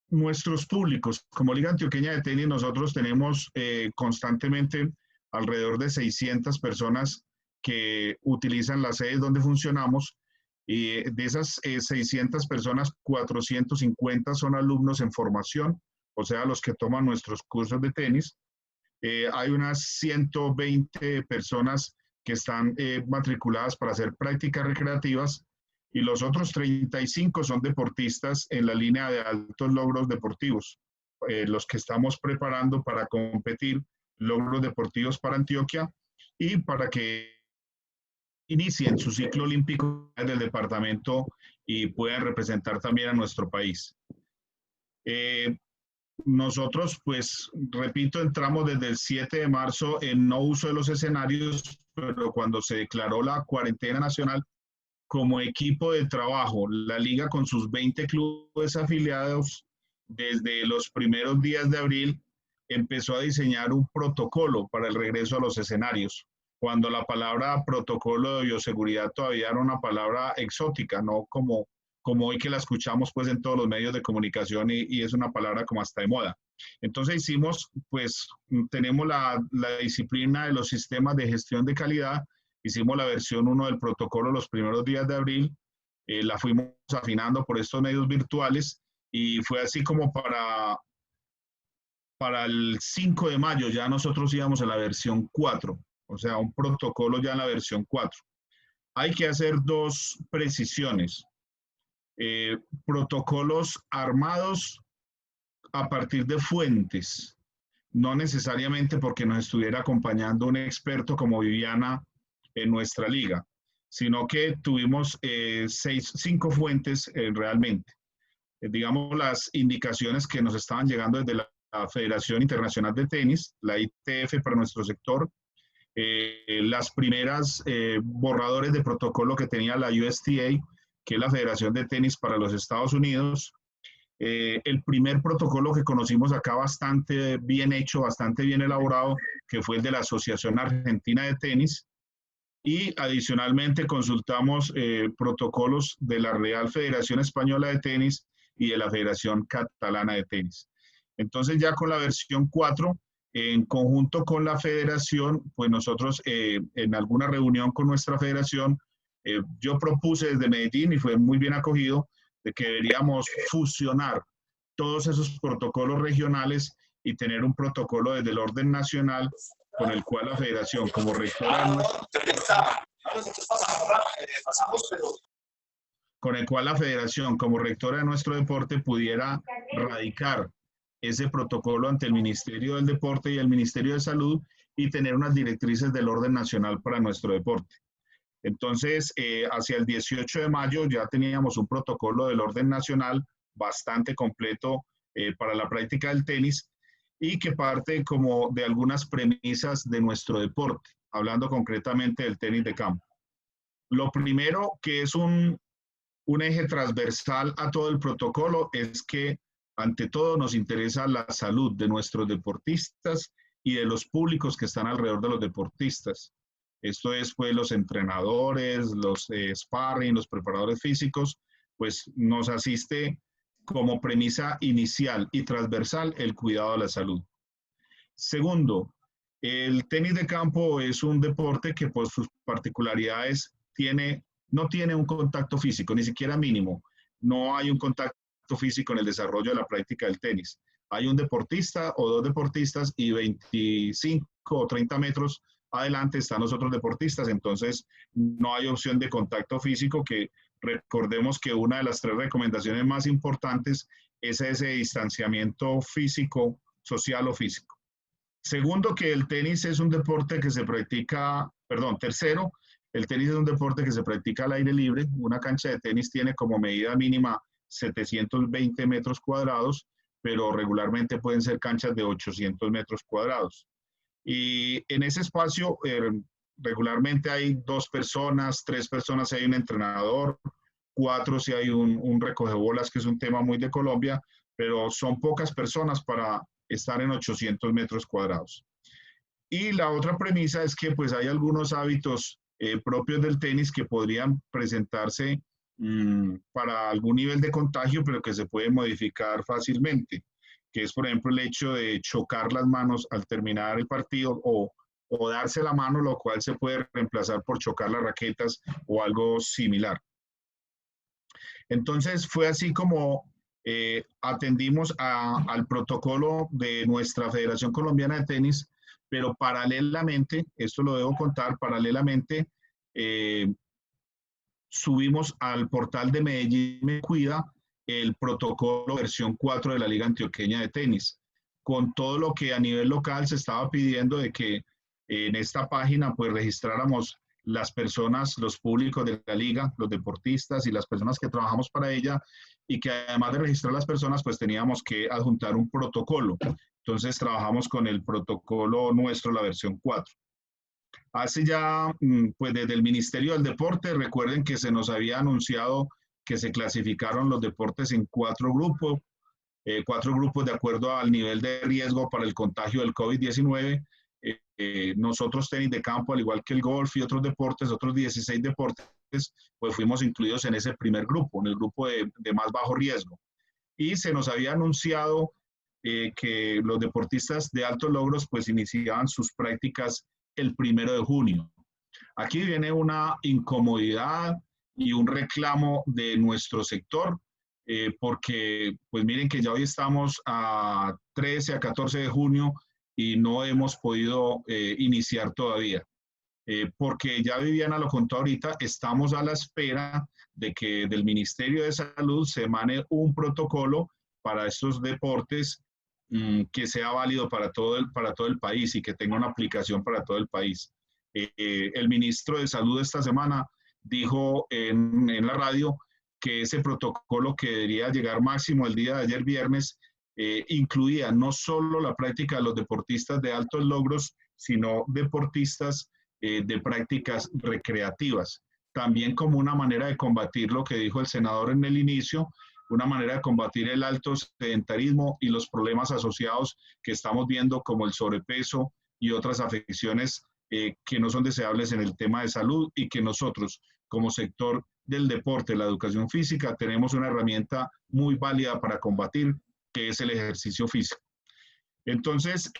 Nuestros públicos, como Liga Antioqueña de Tenis, nosotros tenemos constantemente alrededor de 600 personas que utilizan las sedes donde funcionamos, y de esas 600 personas, 450 son alumnos en formación, o sea, los que toman nuestros cursos de tenis. Hay unas 120 personas que están matriculadas para hacer prácticas recreativas, y los otros 35 son deportistas en la línea de altos logros deportivos, los que estamos preparando para competir logros deportivos para Antioquia y para que inicien su ciclo olímpico del departamento y puedan representar también a nuestro país. Nosotros, pues, repito, entramos desde el 7 de marzo en no uso de los escenarios, pero cuando se declaró la cuarentena nacional, como equipo de trabajo, la liga con sus 20 clubes afiliados, desde los primeros días de abril, empezó a diseñar un protocolo para el regreso a los escenarios, cuando la palabra protocolo de bioseguridad todavía era una palabra exótica, no como hoy que la escuchamos pues en todos los medios de comunicación y es una palabra como hasta de moda. Entonces hicimos, pues tenemos la disciplina de los sistemas de gestión de calidad, hicimos la versión 1 del protocolo los primeros días de abril, la fuimos afinando por estos medios virtuales y fue así como para el 5 de mayo ya nosotros íbamos a la versión 4, o sea, un protocolo ya en la versión 4. Hay que hacer dos precisiones. Protocolos armados a partir de fuentes, no necesariamente porque nos estuviera acompañando un experto como Viviana en nuestra liga, sino que tuvimos 5 fuentes realmente. Digamos, las indicaciones que nos estaban llegando desde la Federación Internacional de Tenis, la ITF para nuestro sector, las primeras borradores de protocolo que tenía la USTA, que es la Federación de Tenis para los Estados Unidos, el primer protocolo que conocimos acá bastante bien hecho, bastante bien elaborado, que fue el de la Asociación Argentina de Tenis, y adicionalmente consultamos protocolos de la Real Federación Española de Tenis y de la Federación Catalana de Tenis. Entonces ya con la versión 4, en conjunto con la federación, pues nosotros en alguna reunión con nuestra federación, yo propuse desde Medellín y fue muy bien acogido, de que deberíamos fusionar todos esos protocolos regionales y tener un protocolo desde el orden nacional con el cual la federación como rectora de nuestro, con el cual la federación como rectora de nuestro deporte pudiera radicar ese protocolo ante el Ministerio del Deporte y el Ministerio de Salud y tener unas directrices del orden nacional para nuestro deporte. Entonces, hacia el 18 de mayo ya teníamos un protocolo del orden nacional bastante completo para la práctica del tenis y que parte como de algunas premisas de nuestro deporte, hablando concretamente del tenis de campo. Lo primero, que es un eje transversal a todo el protocolo, es que ante todo nos interesa la salud de nuestros deportistas y de los públicos que están alrededor de los deportistas. Esto es, pues, los entrenadores, los sparring, los preparadores físicos, pues nos asiste como premisa inicial y transversal el cuidado de la salud. Segundo, el tenis de campo es un deporte que por sus particularidades no tiene un contacto físico, ni siquiera mínimo. No hay un contacto físico en el desarrollo de la práctica del tenis. Hay un deportista o dos deportistas y 25 o 30 metros adelante están los otros deportistas, entonces no hay opción de contacto físico, que recordemos que una de las 3 recomendaciones más importantes es ese distanciamiento físico, social o físico. Segundo, que el tenis es un deporte que se practica, tercero, el tenis es un deporte que se practica al aire libre. Una cancha de tenis tiene como medida mínima 720 metros cuadrados, pero regularmente pueden ser canchas de 800 metros cuadrados. Y en ese espacio regularmente hay 2 personas, 3 personas si hay un entrenador, 4 si hay un recogebolas, que es un tema muy de Colombia, pero son pocas personas para estar en 800 metros cuadrados. Y la otra premisa es que pues hay algunos hábitos propios del tenis que podrían presentarse para algún nivel de contagio, pero que se puede modificar fácilmente, que es, por ejemplo, el hecho de chocar las manos al terminar el partido o darse la mano, lo cual se puede reemplazar por chocar las raquetas o algo similar. Entonces fue así como atendimos al protocolo de nuestra Federación Colombiana de Tenis, pero paralelamente, esto lo debo contar, paralelamente subimos al portal de Medellín Me Cuida el protocolo versión 4 de la Liga Antioqueña de Tenis, con todo lo que a nivel local se estaba pidiendo de que en esta página pues registráramos las personas, los públicos de la liga, los deportistas y las personas que trabajamos para ella, y que además de registrar las personas pues teníamos que adjuntar un protocolo. Entonces trabajamos con el protocolo nuestro, la versión 4. Hace ya, pues desde el Ministerio del Deporte, recuerden que se nos había anunciado que se clasificaron los deportes en 4 grupos de acuerdo al nivel de riesgo para el contagio del COVID-19. Nosotros tenis de campo, al igual que el golf y otros deportes, otros 16 deportes, pues fuimos incluidos en ese primer grupo, en el grupo de más bajo riesgo. Y se nos había anunciado que los deportistas de altos logros pues iniciaban sus prácticas el 1 de junio. Aquí viene una incomodidad y un reclamo de nuestro sector, porque pues miren que ya hoy estamos a 13, a 14 de junio y no hemos podido iniciar todavía. Porque ya Viviana lo contó ahorita, estamos a la espera de que del Ministerio de Salud se emane un protocolo para estos deportes que sea válido para todo el país y que tenga una aplicación para todo el país. El ministro de Salud esta semana dijo en la radio que ese protocolo, que debería llegar máximo el día de ayer viernes, incluía no solo la práctica de los deportistas de altos logros, sino deportistas de prácticas recreativas, también como una manera de combatir lo que dijo el senador en el inicio, una manera de combatir el alto sedentarismo y los problemas asociados que estamos viendo, como el sobrepeso y otras afecciones que no son deseables en el tema de salud, y que nosotros, como sector del deporte, la educación física, tenemos una herramienta muy válida para combatir, que es el ejercicio físico. Entonces,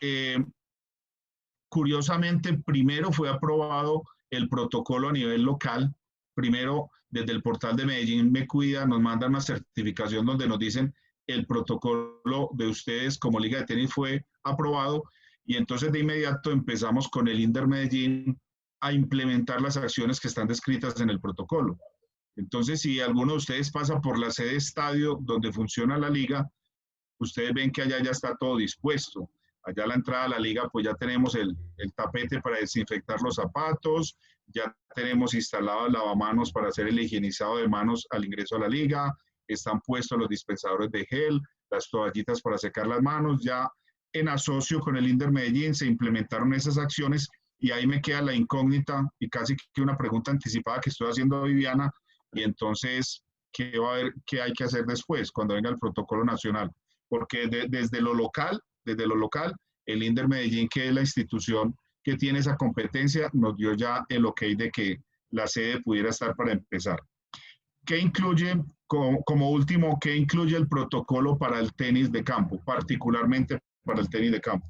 curiosamente, primero fue aprobado el protocolo a nivel local. Primero, desde el portal de Medellín Me Cuida, nos mandan una certificación donde nos dicen el protocolo de ustedes como Liga de Tenis fue aprobado, y entonces de inmediato empezamos con el INDER Medellín a implementar las acciones que están descritas en el protocolo. Entonces, si alguno de ustedes pasa por la sede estadio donde funciona la liga, ustedes ven que allá ya está todo dispuesto. Allá a la entrada a la liga, pues ya tenemos el tapete para desinfectar los zapatos, ya tenemos instalado el lavamanos para hacer el higienizado de manos al ingreso a la liga, están puestos los dispensadores de gel, las toallitas para secar las manos. Ya en asocio con el INDER Medellín se implementaron esas acciones, y ahí me queda la incógnita y casi que una pregunta anticipada que estoy haciendo a Viviana, y entonces, ¿qué va a haber, qué hay que hacer después cuando venga el protocolo nacional? Porque desde lo local, el INDER Medellín, que es la institución que tiene esa competencia, nos dio ya el ok de que la sede pudiera estar para empezar. ¿Qué incluye, como último, qué incluye el protocolo para el tenis de campo, particularmente para el tenis de campo?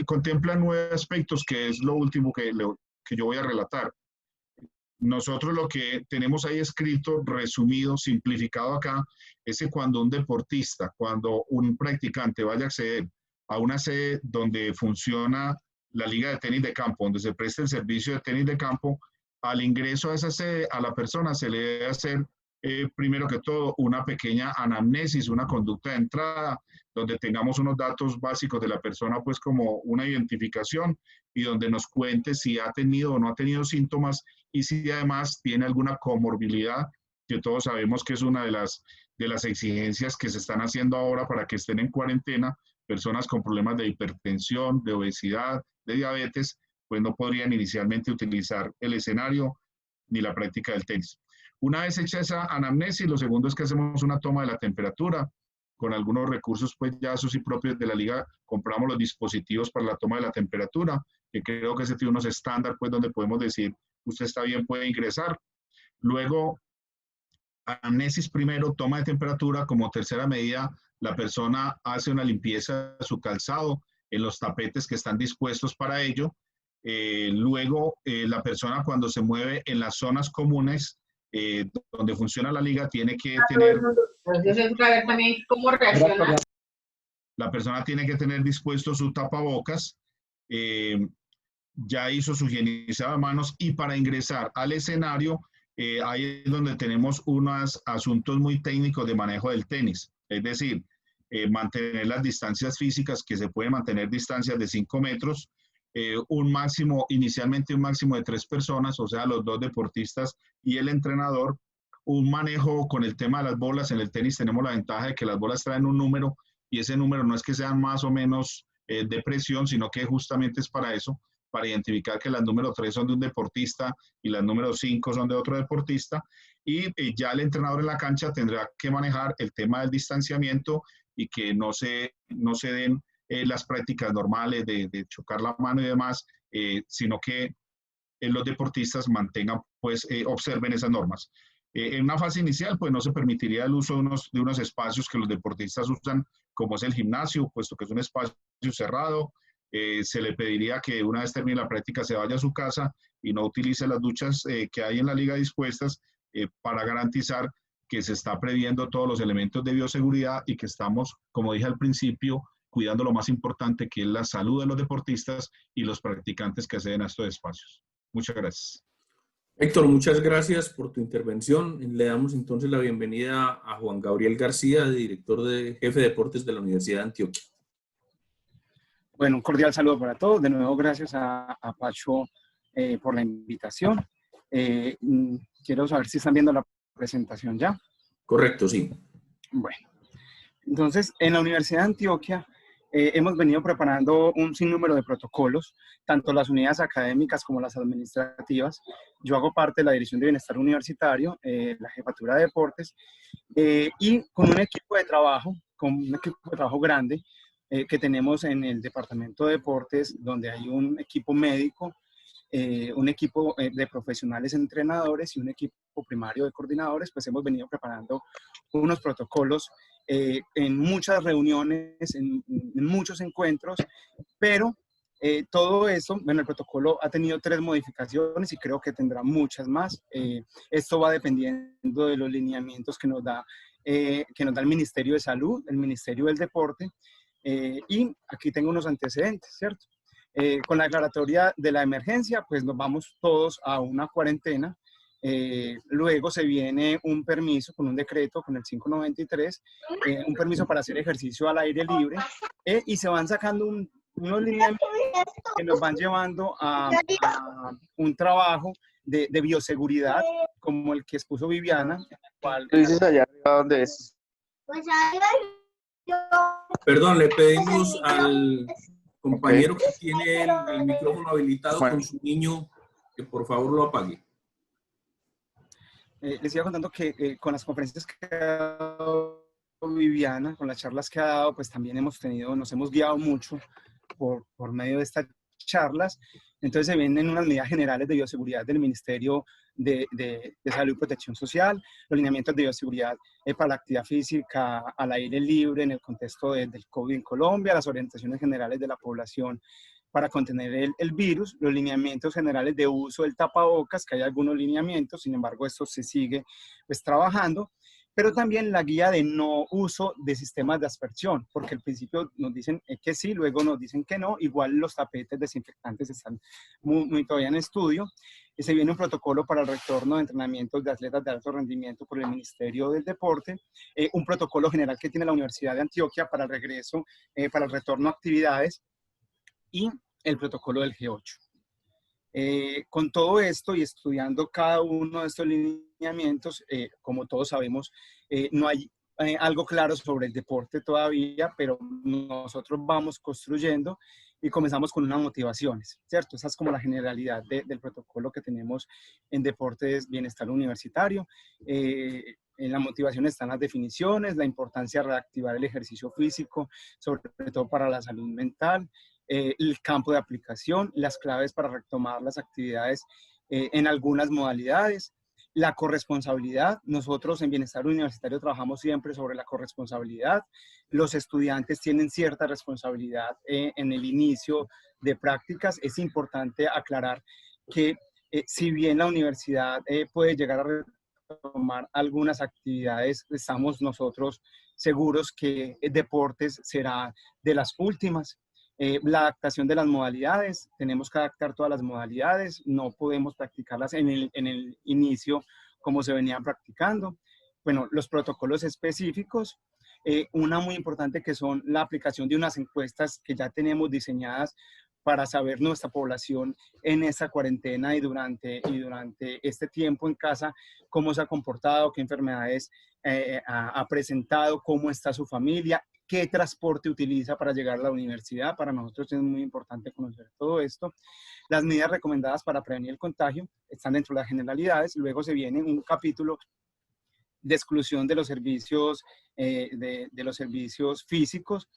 Contempla 9 aspectos, que es lo último que yo voy a relatar. Nosotros lo que tenemos ahí escrito, resumido, simplificado acá, es que cuando un deportista, cuando un practicante vaya a acceder a una sede donde funciona la liga de tenis de campo, donde se presta el servicio de tenis de campo, al ingreso a esa sede, a la persona se le debe hacer, primero que todo, una pequeña anamnesis, una conducta de entrada, donde tengamos unos datos básicos de la persona, pues como una identificación, y donde nos cuente si ha tenido o no ha tenido síntomas, y si además tiene alguna comorbilidad, que todos sabemos que es una de las exigencias que se están haciendo ahora para que estén en cuarentena. Personas con problemas de hipertensión, de obesidad, de diabetes, pues no podrían inicialmente utilizar el escenario ni la práctica del tenis. Una vez hecha esa anamnesis, lo segundo es que hacemos una toma de la temperatura. Con algunos recursos, pues ya esos y propios de la liga, compramos los dispositivos para la toma de la temperatura, que creo que ese tiene unos estándar, pues donde podemos decir, usted está bien, puede ingresar. Luego, anamnesis primero, toma de temperatura. Como tercera medida, la persona hace una limpieza de su calzado en los tapetes que están dispuestos para ello. Luego, la persona cuando se mueve en las zonas comunes donde funciona la liga, tiene que tener... Entonces, saber también cómo reacciona. La persona tiene que tener dispuesto su tapabocas, ya hizo su higienizado de manos, y para ingresar al escenario, ahí es donde tenemos unos asuntos muy técnicos de manejo del tenis. Es decir, mantener las distancias físicas, que se pueden mantener distancias de 5 metros, inicialmente un máximo de 3 personas, o sea, los 2 deportistas y el entrenador. Un manejo con el tema de las bolas. En el tenis tenemos la ventaja de que las bolas traen un número, y ese número no es que sean más o menos de presión, sino que justamente es para eso, para identificar que las número 3 son de un deportista y las número 5 son de otro deportista, y ya el entrenador en la cancha tendrá que manejar el tema del distanciamiento, y que no se den las prácticas normales de chocar la mano y demás, sino que los deportistas mantengan, pues, observen esas normas. En una fase inicial, pues no se permitiría el uso de unos espacios que los deportistas usan, como es el gimnasio, puesto que es un espacio cerrado. Se le pediría que una vez termine la práctica se vaya a su casa y no utilice las duchas que hay en la liga dispuestas, para garantizar que se está previendo todos los elementos de bioseguridad, y que estamos, como dije al principio, cuidando lo más importante, que es la salud de los deportistas y los practicantes que acceden a estos espacios. Muchas gracias. Héctor, muchas gracias por tu intervención. Le damos entonces la bienvenida a Juan Gabriel García, jefe de deportes de la Universidad de Antioquia. Bueno, un cordial saludo para todos. De nuevo, gracias a Pacho por la invitación. Quiero saber si están viendo la presentación ya. Correcto, sí. Bueno, entonces, en la Universidad de Antioquia hemos venido preparando un sinnúmero de protocolos, tanto las unidades académicas como las administrativas. Yo hago parte de la Dirección de Bienestar Universitario, la Jefatura de Deportes, y con un equipo de trabajo grande que tenemos en el Departamento de Deportes, donde hay un equipo médico, un equipo de profesionales entrenadores y un equipo primario de coordinadores, pues hemos venido preparando unos protocolos en muchas reuniones, en muchos encuentros, pero todo eso, bueno, el protocolo ha tenido 3 modificaciones y creo que tendrá muchas más. Esto va dependiendo de los lineamientos que nos da el Ministerio de Salud, el Ministerio del Deporte, y aquí tengo unos antecedentes, ¿cierto? Con la declaratoria de la emergencia, pues nos vamos todos a una cuarentena. Luego se viene un permiso con un decreto, con el 593, un permiso para hacer ejercicio al aire libre, y se van sacando unos lineamientos que nos van llevando a un trabajo de bioseguridad, como el que expuso Viviana. ¿Tú dices allá arriba dónde es? Perdón, le pedimos al compañero que tiene el micrófono habilitado con su niño que por favor lo apague. Les iba contando que con las conferencias que ha dado Viviana, con las charlas que ha dado, pues también nos hemos guiado mucho por medio de estas charlas. Entonces se vienen unas medidas generales de bioseguridad del Ministerio de Salud y Protección Social, los lineamientos de bioseguridad para la actividad física al aire libre en el contexto del COVID en Colombia, las orientaciones generales de la población para contener el virus, los lineamientos generales de uso del tapabocas, que hay algunos lineamientos, sin embargo esto se sigue pues trabajando, pero también la guía de no uso de sistemas de aspersión, porque al principio nos dicen que sí, luego nos dicen que no, igual los tapetes desinfectantes están muy todavía en estudio. Y se viene un protocolo para el retorno de entrenamientos de atletas de alto rendimiento por el Ministerio del Deporte, un protocolo general que tiene la Universidad de Antioquia para el regreso, para el retorno a actividades, y el protocolo del G8. Con todo esto y estudiando cada uno de estos lineamientos, como todos sabemos, no hay algo claro sobre el deporte todavía, pero nosotros vamos construyendo y comenzamos con unas motivaciones, ¿cierto? Esa es como la generalidad del protocolo que tenemos en Deportes Bienestar Universitario. En la motivación están las definiciones, la importancia de reactivar el ejercicio físico, sobre todo para la salud mental, el campo de aplicación, las claves para retomar las actividades en algunas modalidades, la corresponsabilidad. Nosotros en Bienestar Universitario trabajamos siempre sobre la corresponsabilidad. Los estudiantes tienen cierta responsabilidad en el inicio de prácticas. Es importante aclarar que si bien la universidad puede llegar a retomar algunas actividades, estamos nosotros seguros que Deportes será de las últimas. La adaptación de las modalidades, tenemos que adaptar todas las modalidades, no podemos practicarlas en el inicio como se venían practicando. Bueno, los protocolos específicos, una muy importante que son la aplicación de unas encuestas que ya tenemos diseñadas para saber nuestra población en esta cuarentena y durante este tiempo en casa, cómo se ha comportado, qué enfermedades ha presentado, cómo está su familia, qué transporte utiliza para llegar a la universidad. Para nosotros es muy importante conocer todo esto. Las medidas recomendadas para prevenir el contagio están dentro de las generalidades. Luego se viene un capítulo de exclusión de los servicios, de los servicios físicos,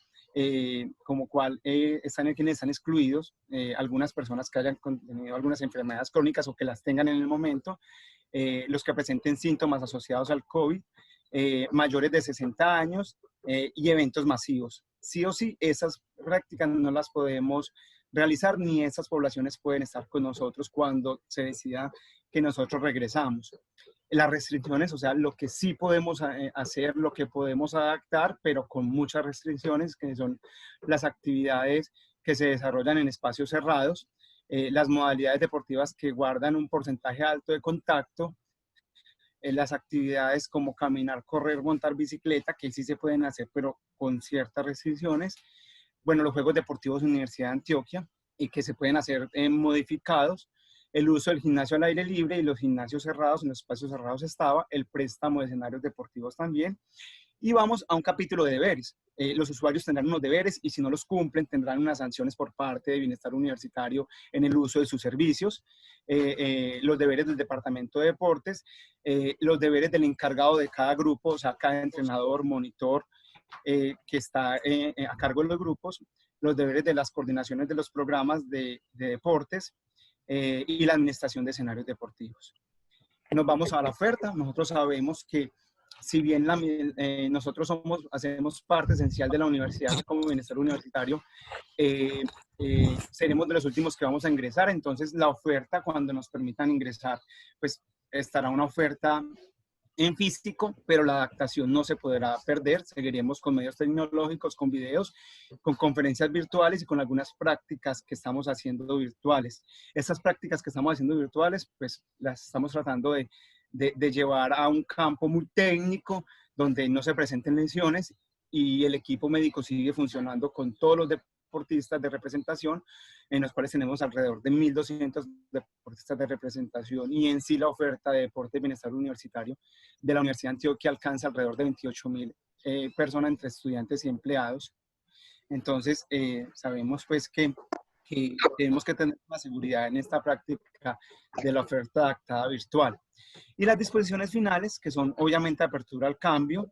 como cual están quienes están excluidos, algunas personas que hayan tenido algunas enfermedades crónicas o que las tengan en el momento, los que presenten síntomas asociados al COVID, mayores de 60 años y eventos masivos. Sí o sí, esas prácticas no las podemos realizar, ni esas poblaciones pueden estar con nosotros cuando se decida que nosotros regresamos. Las restricciones, o sea, lo que sí podemos hacer, lo que podemos adaptar, pero con muchas restricciones, que son las actividades que se desarrollan en espacios cerrados, las modalidades deportivas que guardan un porcentaje alto de contacto, las actividades como caminar, correr, montar bicicleta, que sí se pueden hacer, pero con ciertas restricciones. Bueno, los Juegos Deportivos de la Universidad de Antioquia, y que se pueden hacer modificados. El uso del gimnasio al aire libre y los gimnasios cerrados, en los espacios cerrados estaba, el préstamo de escenarios deportivos también. Y vamos a un capítulo de deberes. Los usuarios tendrán unos deberes y si no los cumplen tendrán unas sanciones por parte de Bienestar Universitario en el uso de sus servicios. Los deberes del Departamento de Deportes, los deberes del encargado de cada grupo, o sea, cada entrenador, monitor que está a cargo de los grupos, los deberes de las coordinaciones de los programas de deportes, y la administración de escenarios deportivos. Nos vamos a la oferta. Nosotros sabemos que si bien nosotros hacemos parte esencial de la universidad como bienestar universitario, seremos de los últimos que vamos a ingresar. Entonces, la oferta, cuando nos permitan ingresar, pues estará una oferta en físico, pero la adaptación no se podrá perder. Seguiremos con medios tecnológicos, con videos, con conferencias virtuales y con algunas prácticas que estamos haciendo virtuales. Estas prácticas que estamos haciendo virtuales, pues las estamos tratando de llevar a un campo muy técnico, donde no se presenten lesiones y el equipo médico sigue funcionando con todos los deportistas de representación, en los cuales tenemos alrededor de 1.200 deportistas de representación, y en sí la oferta de deporte y bienestar universitario de la Universidad de Antioquia alcanza alrededor de 28.000 personas entre estudiantes y empleados. Entonces, sabemos pues que tenemos que tener más seguridad en esta práctica de la oferta adaptada virtual. Y las disposiciones finales, que son obviamente apertura al cambio,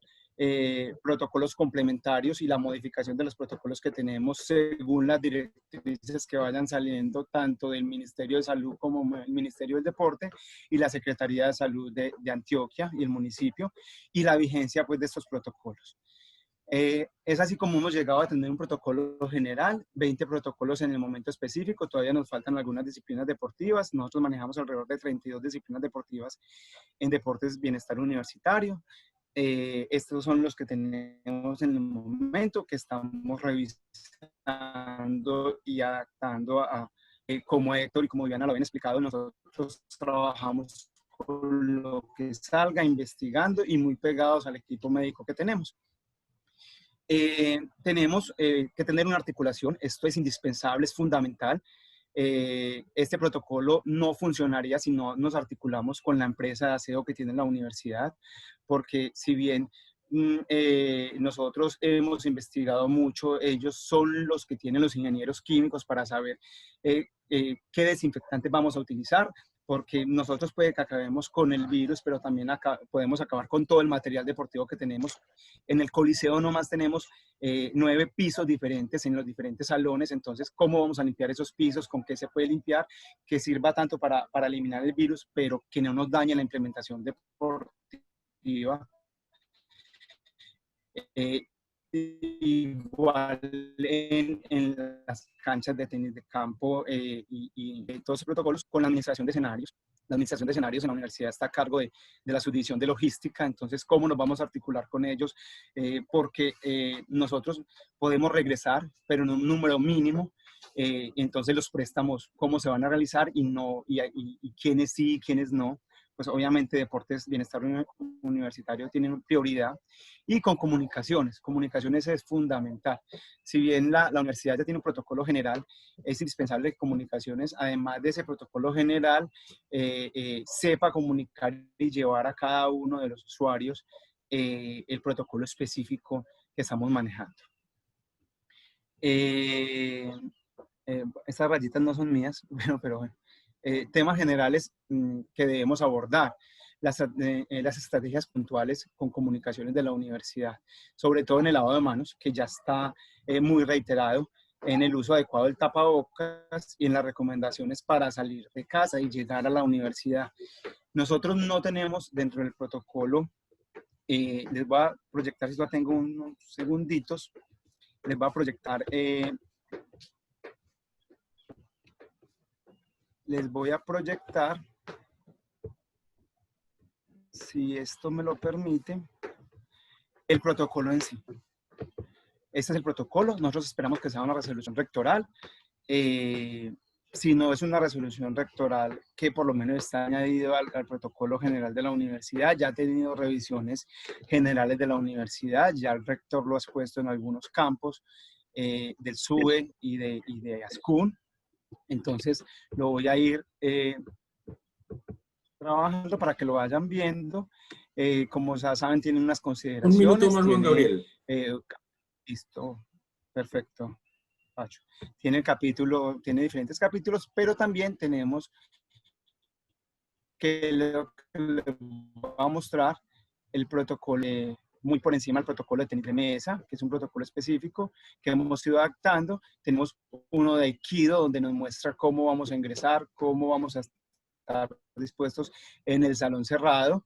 protocolos complementarios y la modificación de los protocolos que tenemos según las directrices que vayan saliendo tanto del Ministerio de Salud como el Ministerio del Deporte y la Secretaría de Salud de Antioquia y el municipio, y la vigencia pues de estos protocolos. Es así como hemos llegado a tener un protocolo general, 20 protocolos en el momento específico. Todavía nos faltan algunas disciplinas deportivas. Nosotros manejamos alrededor de 32 disciplinas deportivas en deportes bienestar universitario. Estos son los que tenemos en el momento, que estamos revisando y adaptando a, como Héctor y como Diana lo habían explicado, nosotros trabajamos con lo que salga, investigando y muy pegados al equipo médico que tenemos. Tenemos que tener una articulación. Esto es indispensable, es fundamental. Este protocolo no funcionaría si no nos articulamos con la empresa de aseo que tiene la universidad, porque si bien nosotros hemos investigado mucho, ellos son los que tienen los ingenieros químicos para saber qué desinfectantes vamos a utilizar, porque nosotros puede que acabemos con el virus, pero también podemos acabar con todo el material deportivo que tenemos. En el Coliseo nomás tenemos 9 pisos diferentes en los diferentes salones. Entonces, ¿cómo vamos a limpiar esos pisos? ¿Con qué se puede limpiar? Que sirva tanto para eliminar el virus, pero que no nos dañe la implementación deportiva. Igual en las canchas de tenis de campo y todos esos protocolos con la administración de escenarios. La administración de escenarios en la universidad está a cargo de la subdivisión de logística. Entonces, ¿cómo nos vamos a articular con ellos? Porque nosotros podemos regresar, pero en un número mínimo. Entonces, los préstamos, ¿cómo se van a realizar? Y quiénes sí y quiénes no. Pues obviamente deportes, bienestar universitario tienen prioridad, y con comunicaciones. Comunicaciones es fundamental. Si bien la universidad ya tiene un protocolo general, es indispensable que comunicaciones, además de ese protocolo general, sepa comunicar y llevar a cada uno de los usuarios el protocolo específico que estamos manejando. Estas rayitas no son mías, pero bueno. Temas generales que debemos abordar, las estrategias puntuales con comunicaciones de la universidad, sobre todo en el lavado de manos, que ya está muy reiterado, en el uso adecuado del tapabocas y en las recomendaciones para salir de casa y llegar a la universidad. Nosotros no tenemos dentro del protocolo, les voy a proyectar, si lo tengo unos segunditos, les voy a proyectar si esto me lo permite, el protocolo en sí. Este es el protocolo. Nosotros esperamos que sea una resolución rectoral. Si no es una resolución rectoral, que por lo menos está añadido al protocolo general de la universidad. Ya ha tenido revisiones generales de la universidad. Ya el rector lo ha expuesto en algunos campos del SUBE y de ASCUN. Entonces, lo voy a ir trabajando para que lo vayan viendo. Como ya saben, tienen unas consideraciones. Un minuto más, Juan Gabriel. Listo, perfecto, Pacho. Tiene diferentes capítulos, pero también tenemos que le voy a mostrar el protocolo muy por encima del protocolo de TENIT-MESA, que es un protocolo específico que hemos ido adaptando. Tenemos uno de Aikido, donde nos muestra cómo vamos a ingresar, cómo vamos a estar dispuestos en el salón cerrado,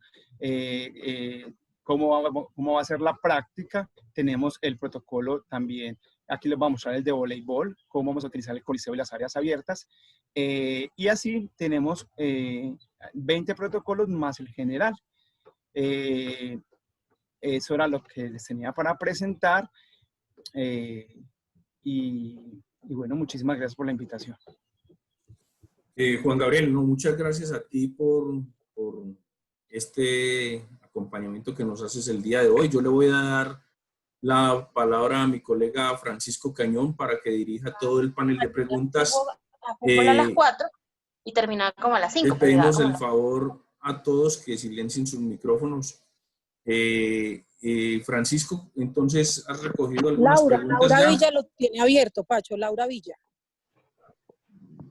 cómo va a ser la práctica. Tenemos el protocolo también, aquí les vamos a mostrar el de voleibol, cómo vamos a utilizar el coliseo y las áreas abiertas. Y así tenemos 20 protocolos más el general. Eso era lo que les tenía para presentar. Y bueno, muchísimas gracias por la invitación. Juan Gabriel, no, muchas gracias a ti por este acompañamiento que nos haces el día de hoy. Yo le voy a dar la palabra a mi colega Francisco Cañón para que dirija todo el panel de preguntas. A las 4 y terminar como a las 5. Les pedimos el favor a todos que silencien sus micrófonos. Francisco, entonces, ¿has recogido algunas preguntas? Laura Villa lo tiene abierto, Pacho, Laura Villa.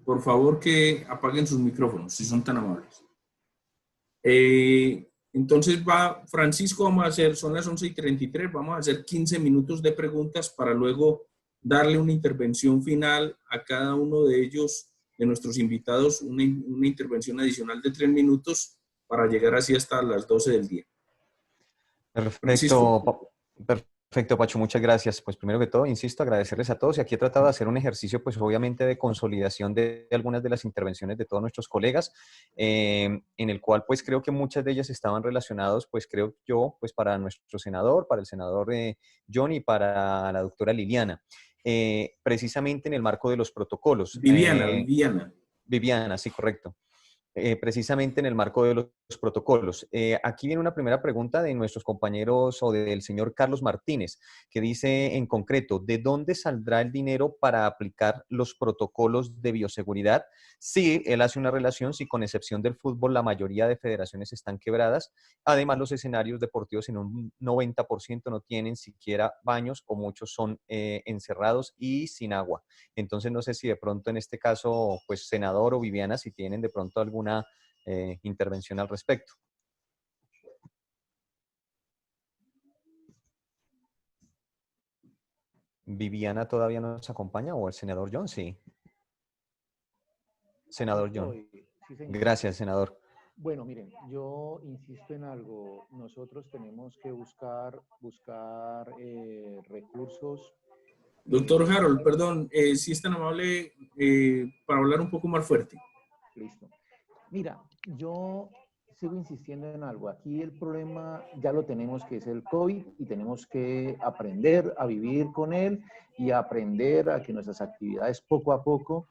Por favor, que apaguen sus micrófonos, si son tan amables. Entonces va, Francisco, vamos a hacer, son las 11:33, vamos a hacer 15 minutos de preguntas para luego darle una intervención final a cada uno de ellos, de nuestros invitados, una intervención adicional de 3 minutos para llegar así hasta las 12 del día. Perfecto, Pacho, muchas gracias. Pues primero que todo, insisto, agradecerles a todos. Y aquí he tratado de hacer un ejercicio, pues obviamente de consolidación de algunas de las intervenciones de todos nuestros colegas, en el cual pues creo que muchas de ellas estaban relacionados, pues creo yo, pues para nuestro senador, para el senador John y para la doctora Liliana. Precisamente en el marco de los protocolos. Viviana, sí, correcto. Precisamente en el marco de los protocolos. Aquí viene una primera pregunta de nuestros compañeros o del señor Carlos Martínez, que dice en concreto, ¿de dónde saldrá el dinero para aplicar los protocolos de bioseguridad? Sí, él hace una relación, si con excepción del fútbol la mayoría de federaciones están quebradas. Además, los escenarios deportivos en un 90% no tienen siquiera baños o muchos son encerrados y sin agua. Entonces, no sé si de pronto en este caso, pues senador o Viviana, si tienen de pronto alguna intervención al respecto. ¿Viviana todavía nos acompaña o el senador John? Sí. Senador John. Sí, señor. Gracias, senador. Bueno, miren, yo insisto en algo. Nosotros tenemos que buscar recursos. Doctor Harold, perdón, si es tan amable para hablar un poco más fuerte. Listo. Mira, yo sigo insistiendo en algo. Aquí el problema ya lo tenemos, que es el COVID, y tenemos que aprender a vivir con él y aprender a que nuestras actividades poco a poco,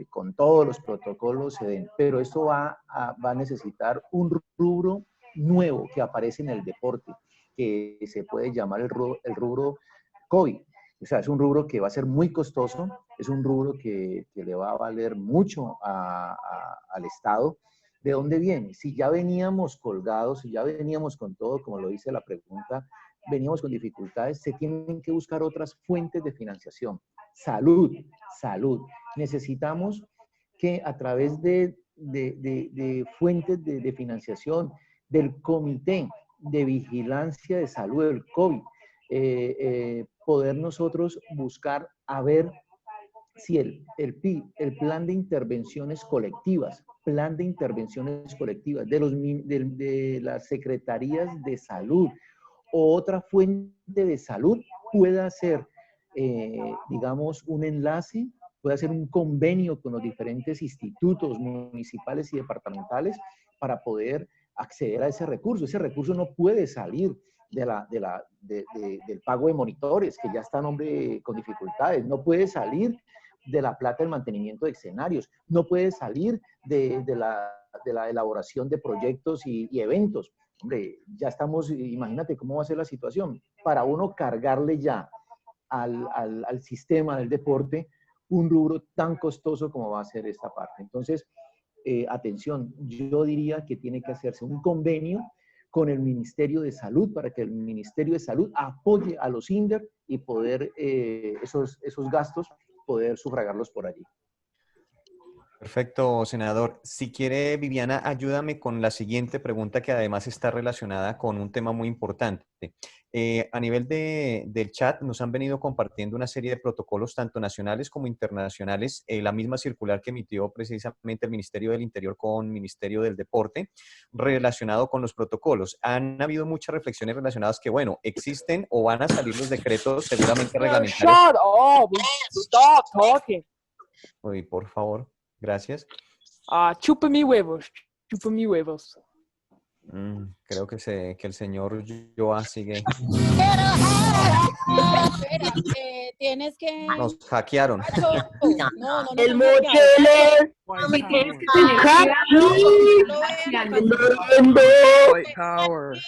con todos los protocolos, se den. Pero esto va a necesitar un rubro nuevo que aparece en el deporte, que se puede llamar el rubro COVID. O sea, es un rubro que va a ser muy costoso, es un rubro que le va a valer mucho al Estado. ¿De dónde viene? Si ya veníamos colgados, si ya veníamos con todo, como lo dice la pregunta, veníamos con dificultades, se tienen que buscar otras fuentes de financiación. Salud. Necesitamos que a través de fuentes de financiación del Comité de Vigilancia de Salud del COVID, poder nosotros buscar a ver si el PIB, el plan de intervenciones colectivas de las secretarías de salud o otra fuente de salud pueda hacer, digamos, un enlace, puede hacer un convenio con los diferentes institutos municipales y departamentales para poder acceder a ese recurso. Ese recurso no puede salir del pago de monitores, que ya está con dificultades, no puede salir de la plata del mantenimiento de escenarios, no puede salir de la elaboración de proyectos y eventos. Hombre, ya estamos, imagínate cómo va a ser la situación. Para uno cargarle ya al sistema del deporte un rubro tan costoso como va a ser esta parte. Entonces, atención, yo diría que tiene que hacerse un convenio con el Ministerio de Salud para que el Ministerio de Salud apoye a los INDER y poder esos gastos poder sufragarlos por allí. Perfecto, senador. Si quiere, Viviana, ayúdame con la siguiente pregunta que además está relacionada con un tema muy importante. A nivel del chat nos han venido compartiendo una serie de protocolos, tanto nacionales como internacionales, la misma circular que emitió precisamente el Ministerio del Interior con el Ministerio del Deporte, relacionado con los protocolos. Han habido muchas reflexiones relacionadas que, bueno, existen o van a salir los decretos seguramente reglamentarios. Shut up! Stop talking. Uy, por favor. Gracias. Chupa mi huevos. Chupa mi huevos. Creo que el señor Joa sigue. Espera, tienes que... Nos hackearon. No, El mochilero. White power.